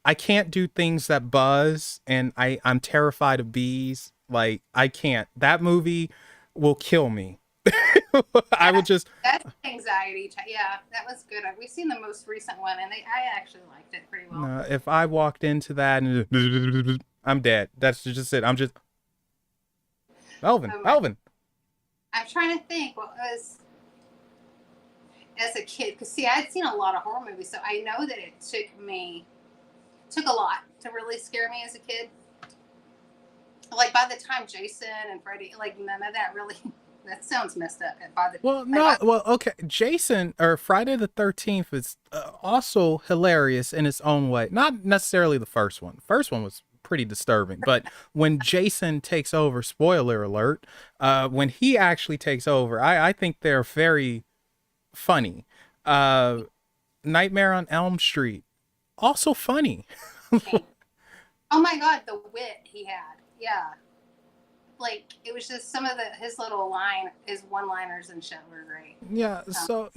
I can't do things that buzz, and I'm terrified of bees. Like I can't. That movie will kill me. I would just. that's anxiety. Yeah, that was good. We've seen the most recent one, and I actually liked it pretty well. No, if I walked into that and I'm dead. That's just it. I'm just Melvin. Um, Melvin. I'm trying to think what was as a kid because see, I'd seen a lot of horror movies, so I know that it took a lot to really scare me as a kid. Like by the time Jason and Freddy, like none of that really. That sounds messed up. By the Well, like, no. Well, okay. Jason or Friday the 13th is also hilarious in its own way. Not necessarily the first one. First one was pretty disturbing, but when Jason takes over, spoiler alert, when he actually takes over, I think they're very funny. Uh, Nightmare on Elm Street, also funny. oh my god, the wit he had. Yeah. Like it was just some of his little his one-liners and shit were great. Yeah, so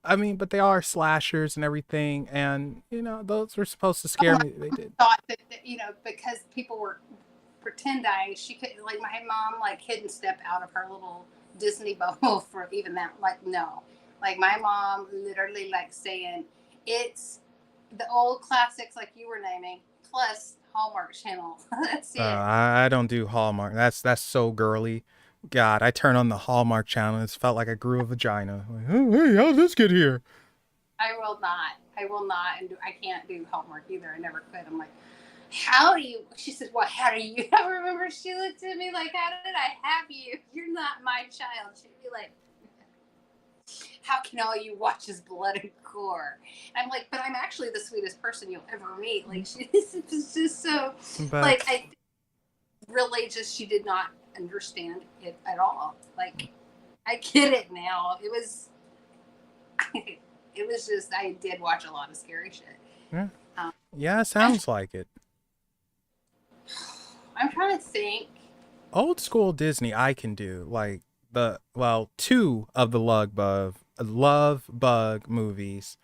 I mean, but they are slashers and everything, and those were supposed to Oh scare my me. They did. thought that because people were pretend dying, she could like my mom like hidden step out of her little Disney bubble for even that. Like no, like my mom literally like saying it's the old classics like you were naming plus Hallmark Channel. That's it. I don't do Hallmark. That's so girly. God, I turn on the Hallmark channel. And it's felt like I grew a vagina. Like, oh, hey, how'd this get here? I will not. I will not, and I can't do Hallmark either. I never could. I'm like, how do you, she said, well, how do you, I remember she looked at me like, how did I have you? You're not my child. She'd be like, how can all you watch is blood and gore? And I'm like, but I'm actually the sweetest person you'll ever meet. Like, she's just so, But like, I really just, she did not understand it at all. Like, I get it now. It was, it was just, I did watch a lot of scary shit. yeah, Um, yeah, sounds like it. I'm trying to think. Old school Disney, I can do like two of the Love Bug movies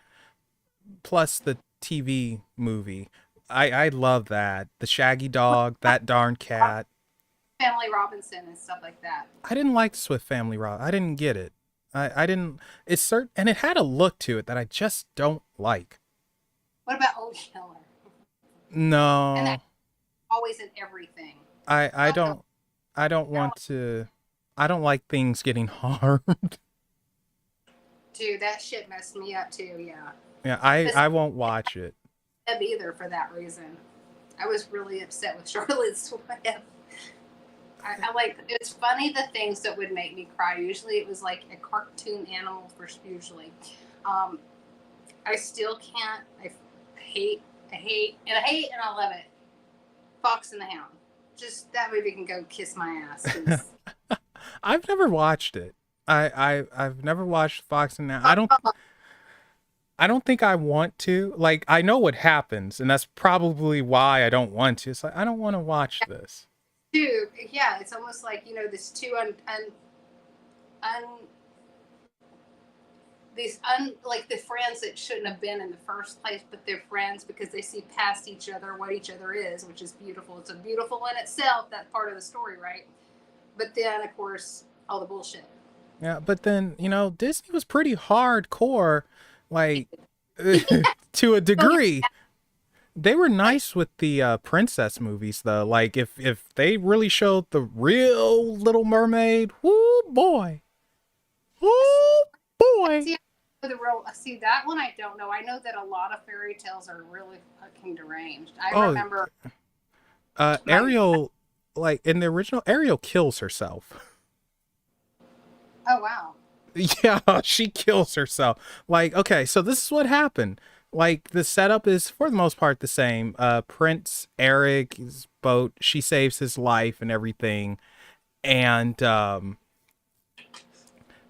plus the TV movie. I love that. The Shaggy Dog, that darn cat. Family Robinson and stuff like that. I didn't like Swift Family Rob. I didn't get it. I didn't. It's certain, and it had a look to it that I just don't like. What about Old Killer? And No, that always in everything. I Oh no, don't. I don't I don't want to. I don't like things getting harmed. dude, that shit messed me up too. Yeah, Yeah, this I won't watch it. either for that reason. I was really upset with Charlotte Swift. I like. It's funny the things that would make me cry. Usually, it was like a cartoon animal. Usually, um, I still can't. I hate, and I love it. Fox and the Hound. Just that movie can go kiss my ass. 'Cause, I've never watched it. I've never watched Fox and Now. I don't think I want to. Like I know what happens, and that's probably why I don't want to. It's like I don't want to watch this. two, yeah, it's almost like this two un these like the friends that shouldn't have been in the first place, but they're friends because they see past each other what each other is, which is beautiful. It's a beautiful in itself, that part of the story, right? But then of course all the bullshit. Yeah, but then Disney was pretty hardcore, like to a Don't get degree. They were nice with the princess movies though. Like if they really showed the real Little Mermaid, whoo boy, whoo boy. see the real see that one. I don't know. I know that a lot of fairy tales are really fucking deranged. I Oh, remember my Ariel, like in the original, Ariel kills herself. oh wow. Yeah, she kills herself. Like, okay, so this is what happened. Like the setup is for the most part the same. Prince Eric's boat, she saves his life and everything. And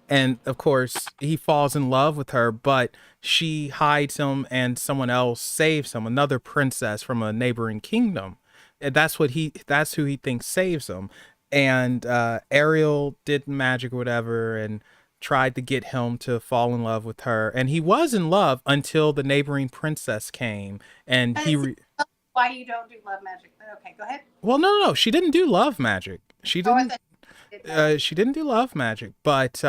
and of course he falls in love with her, but she hides him and someone else saves him, another princess from a neighboring kingdom. And that's who he thinks saves him. And Ariel did magic or whatever and tried to get him to fall in love with her, and he was in love until the neighboring princess came and But it's why you don't do love magic. But okay, go ahead. well, no, she didn't do love magic. she Oh, I didn't thought you did magic. she didn't do love magic, but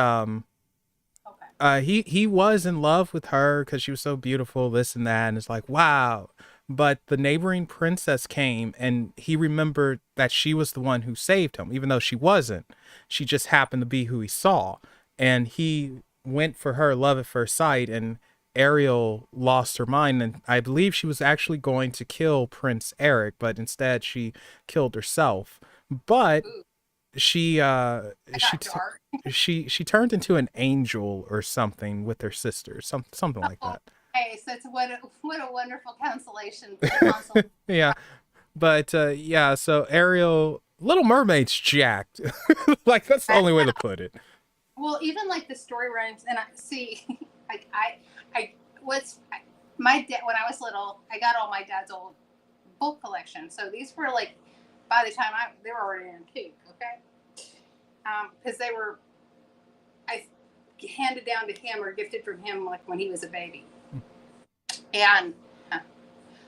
Okay. he was in love with her because she was so beautiful, this and that, and it's like wow. But the neighboring princess came, and he remembered that she was the one who saved him, even though she wasn't. She just happened to be who he saw, and he went for her love at first sight. And Ariel lost her mind, and I believe she was actually going to kill Prince Eric, but instead she killed herself. But Ooh, she I got dark. she turned into an angel or something with her sister, something like Oh, that. hey, so it's what a wonderful consolation for the console. Yeah, but yeah, so Ariel, Little Mermaid's jacked. Like that's the only way to put it. Well, even like the story rhymes, and I see, like I was my dad when I was little. I got all my dad's old book collection, so these were like by the time they were already antique, okay? Because they were I handed down to him or gifted from him like when he was a baby, and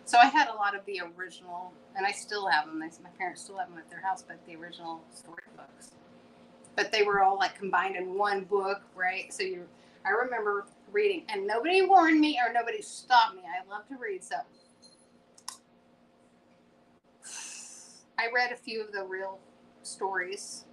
so I had a lot of the original, and I still have them. My parents still have them at their house, but the original storybooks. But they were all like combined in one book, right? So I remember reading, and nobody warned me or nobody stopped me. I love to read, so I read a few of the real stories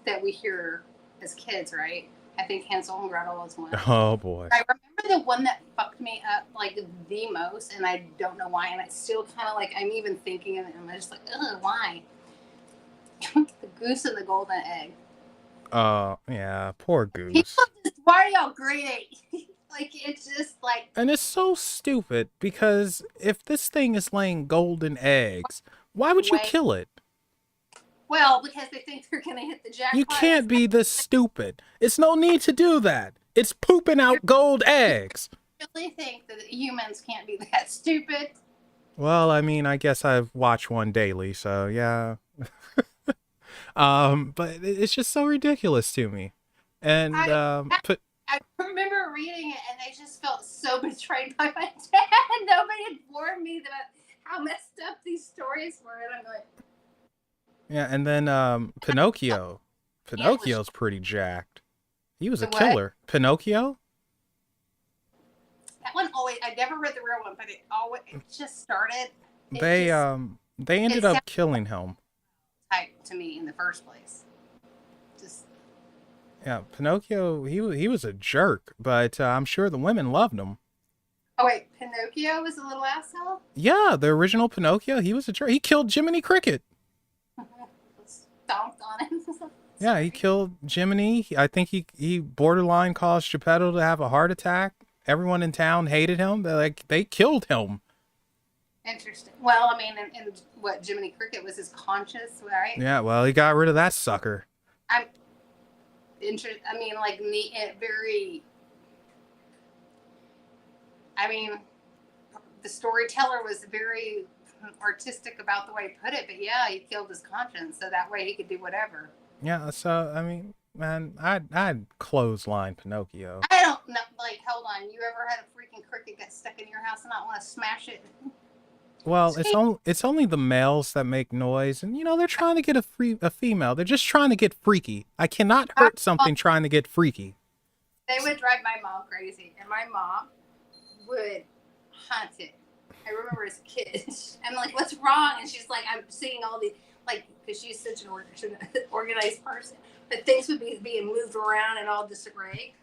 that we hear as kids, right? I think Hansel and Gretel was one. Oh boy. I remember the one that fucked me up like the most, and I don't know why. And it's still kind of like I'm even thinking of it, and I'm just like, ugh, why? The Goose and the Golden Egg. Yeah, poor People Goose. just, why are y'all greedy? Like it's just like And it's so stupid because if this thing is laying golden eggs, why would you way. kill it? Well, because they think they're gonna hit the You jackpot. can't be this stupid. It's no need to do that. It's pooping out gold eggs. I really think that humans can't be that stupid. Well, I mean, I guess I've watched one daily, so yeah. But it's just so ridiculous to me. And I remember reading it, and I just felt so betrayed by my dad. Nobody had warned me about how messed up these stories were, and I'm like, yeah, and then Pinocchio. Pinocchio's pretty jacked. He was a the what? killer. Pinocchio? That one always. I never read the real one, but it just started. They ended it up sounded killing him. type to me in the first place. Just Yeah, Pinocchio, he was a jerk, but I'm sure the women loved him. oh wait, Pinocchio was a little asshole. Yeah, the original Pinocchio, he was a jerk. He killed Jiminy Cricket. Stomped on him. Yeah, he killed Jiminy. I think he borderline caused Geppetto to have a heart attack. Everyone in town hated him. They killed him. Interesting. Well, I mean, and what Jiminy Cricket was his conscience, right? Yeah, well, he got rid of that sucker. I'm interested. I mean, like neat, very. I mean, the storyteller was very artistic about the way he put it, but yeah, he killed his conscience so that way he could do whatever. Yeah, so I mean, man, I'd clothesline Pinocchio. I don't know. Like, hold on. You ever had a freaking cricket get stuck in your house and not want to smash it? Well, it's only the males that make noise, and they're trying to get a female. They're just trying to get freaky. I cannot hurt something trying to get freaky. They would drive my mom crazy, and my mom would hunt it. I remember as a kid, I'm like, "What's wrong?" And she's like, "I'm seeing all these, like, because she's such an organized person, but things would be being moved around and all disarray.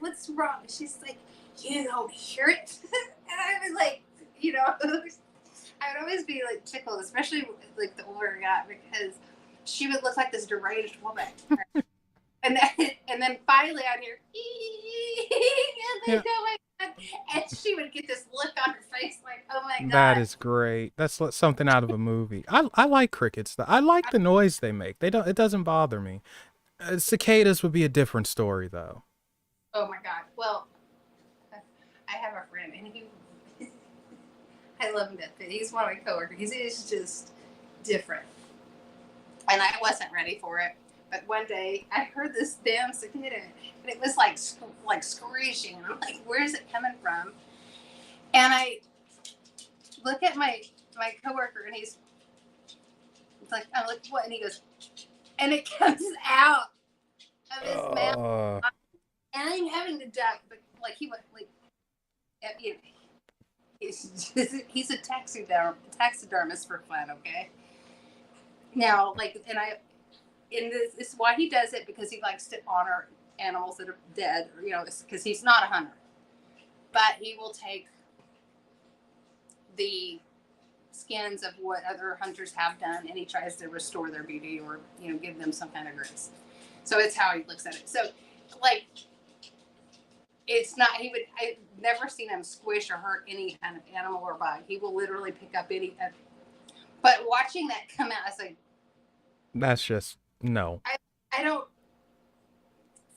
What's wrong?" She's like, "You don't hear it," and I was like, I would always be like tickled, especially like the older I got, because she would look like this deranged woman. And then finally I'd hear, and then go like that, and she would get this look on her face like, "Oh my god." That is great. That's something out of a movie. I like crickets. I like the noise they make. It doesn't bother me. Cicadas would be a different story, though. Oh my god. Well, I have a friend, and I love him to death. He's one of my coworkers. He's just different, and I wasn't ready for it. But one day I heard this damn cicada, and it was like screeching, and I'm like, "Where's it coming from?" And I look at my coworker, and he's like, "I'm like, what?" And he goes, and it comes out of his mouth, and I'm having to duck, but like he went like, he's a taxidermist for fun, okay? Now, like, this is why he does it, because he likes to honor animals that are dead, because he's not a hunter. But he will take the skins of what other hunters have done, and he tries to restore their beauty, or give them some kind of grace. So it's how he looks at it. So, like, it's not. I've never seen him squish or hurt any kind of animal or bug. He will literally pick up any. But watching that come out, I was like, that's just no. I don't.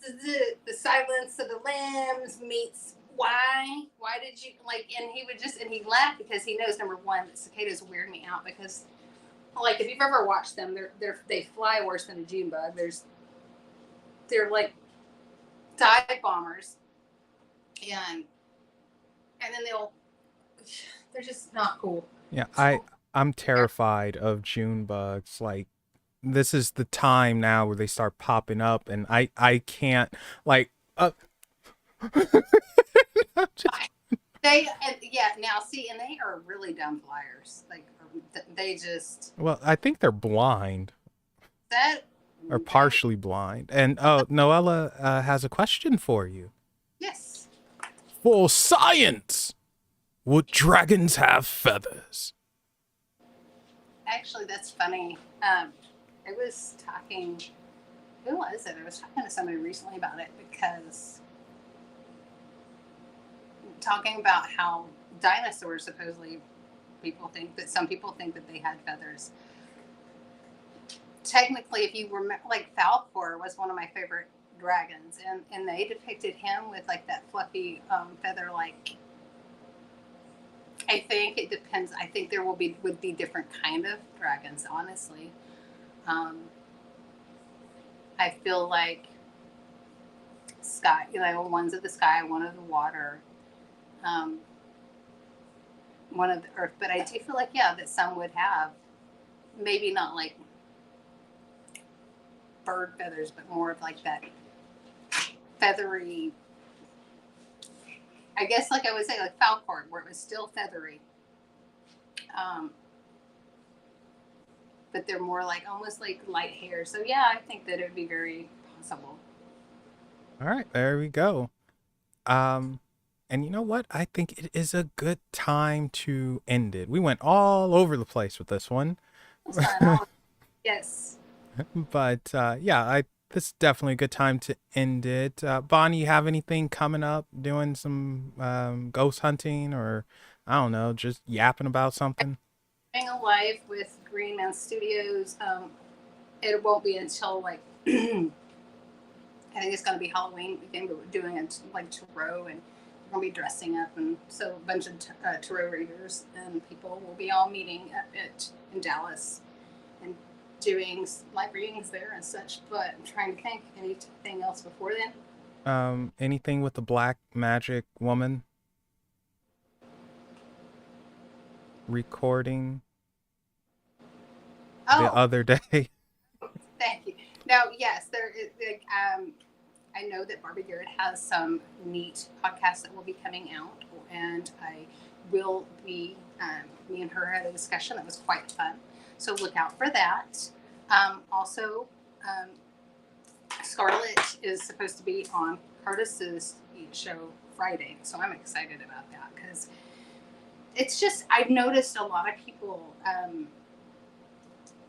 The silence of the lambs meets why did you like? And he laughed, because he knows, number one, that cicadas weird me out, because, like, if you've ever watched them, they fly worse than a June bug. They're like dive bombers, and then they're just not cool. Yeah, I'm terrified of June bugs. Like, this is the time now where they start popping up, and I can't, like, Now see, and they are really dumb flyers. Like, they just. Well, I think they're blind. That or Okay. partially blind. And oh, Noella has a question for you. Yes. For science, would dragons have feathers? Actually, that's funny. I was talking. Who was it? I was talking to somebody recently about it because talking about how dinosaurs supposedly people think that some people think that they had feathers. Technically, if you remember, like Falcor was one of my favorite dragons, and they depicted him with like that fluffy feather. Like, I think it depends. I think there would be different kind of dragons. Honestly, um, I feel like sky, one's of the sky, one of the water, um, one of the earth. But I do feel like, yeah, that some would have maybe not like bird feathers, but more of like that feathery. I guess, like I would say, like Falcor, where it was still feathery, um, but they're more like almost like light hair. So yeah, I think that it would be very possible. All right, there we go. Um, and you know what? I think it is a good time to end it. We went all over the place with this one. It's fun. I'll, yes. But yeah, I this is definitely a good time to end it. Bonnie, you have anything coming up? Doing some ghost hunting, or I don't know, just yapping about something? Being alive with Green Man Studios. It won't be until like I think it's going to be Halloween weekend. We're doing it like tarot, and we're going to be dressing up, and so a bunch of tarot readers and people will be all meeting at it in Dallas and doing live readings there and such. But I'm trying to think anything else before then. Anything with the black magic woman recording the Oh, other day? thank you. No, yes, there is. I know that Barbie Garrett has some neat podcasts that will be coming out, and I will be. Me and her had a discussion that was quite fun, so look out for that. Also, um, Scarlett is supposed to be on Curtis's show Friday, so I'm excited about that because it's just I've noticed a lot of people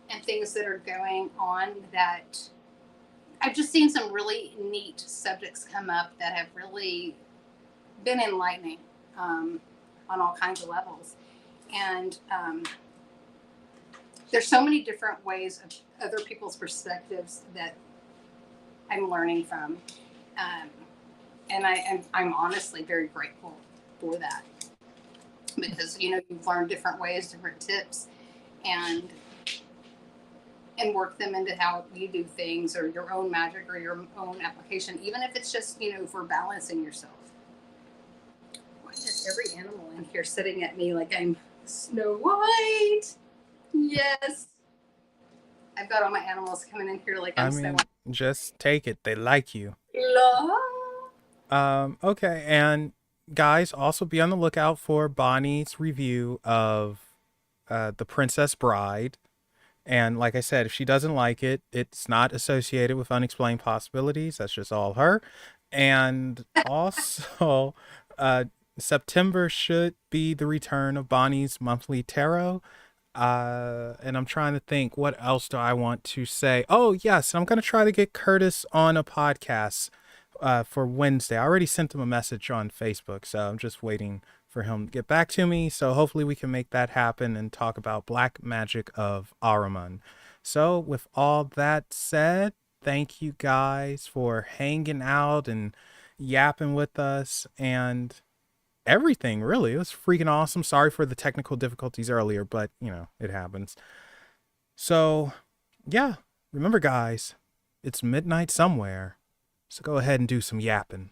and things that are going on that I've just seen some really neat subjects come up that have really been enlightening on all kinds of levels. And there's so many different ways of other people's perspectives that I'm learning from. Um, and I'm honestly very grateful for that because, you've learned different ways, different tips, and work them into how you do things or your own magic or your own application, even if it's just, for balancing yourself. Why is every animal in here sitting at me like I'm Snow White? Yes. I've got all my animals coming in here like I I'm Snow mean, just take it. They like you. White. Okay, and guys, also be on the lookout for Bonnie's review of The Princess Bride. And like I said, if she doesn't like it, it's not associated with Unexplained Possibilities. That's just all her. And also, uh, September should be the return of Bonnie's monthly tarot. And I'm trying to think, what else do I want to say? Oh, yes, I'm going to try to get Curtis on a podcast for Wednesday. I already sent him a message on Facebook, so I'm just waiting for him to get back to me. So hopefully we can make that happen and talk about Black Magic of Ahriman. So with all that said, thank you guys for hanging out and yapping with us and everything, really. It was freaking awesome. Sorry for the technical difficulties earlier, but it happens. So yeah, remember guys, it's midnight somewhere. So go ahead and do some yapping.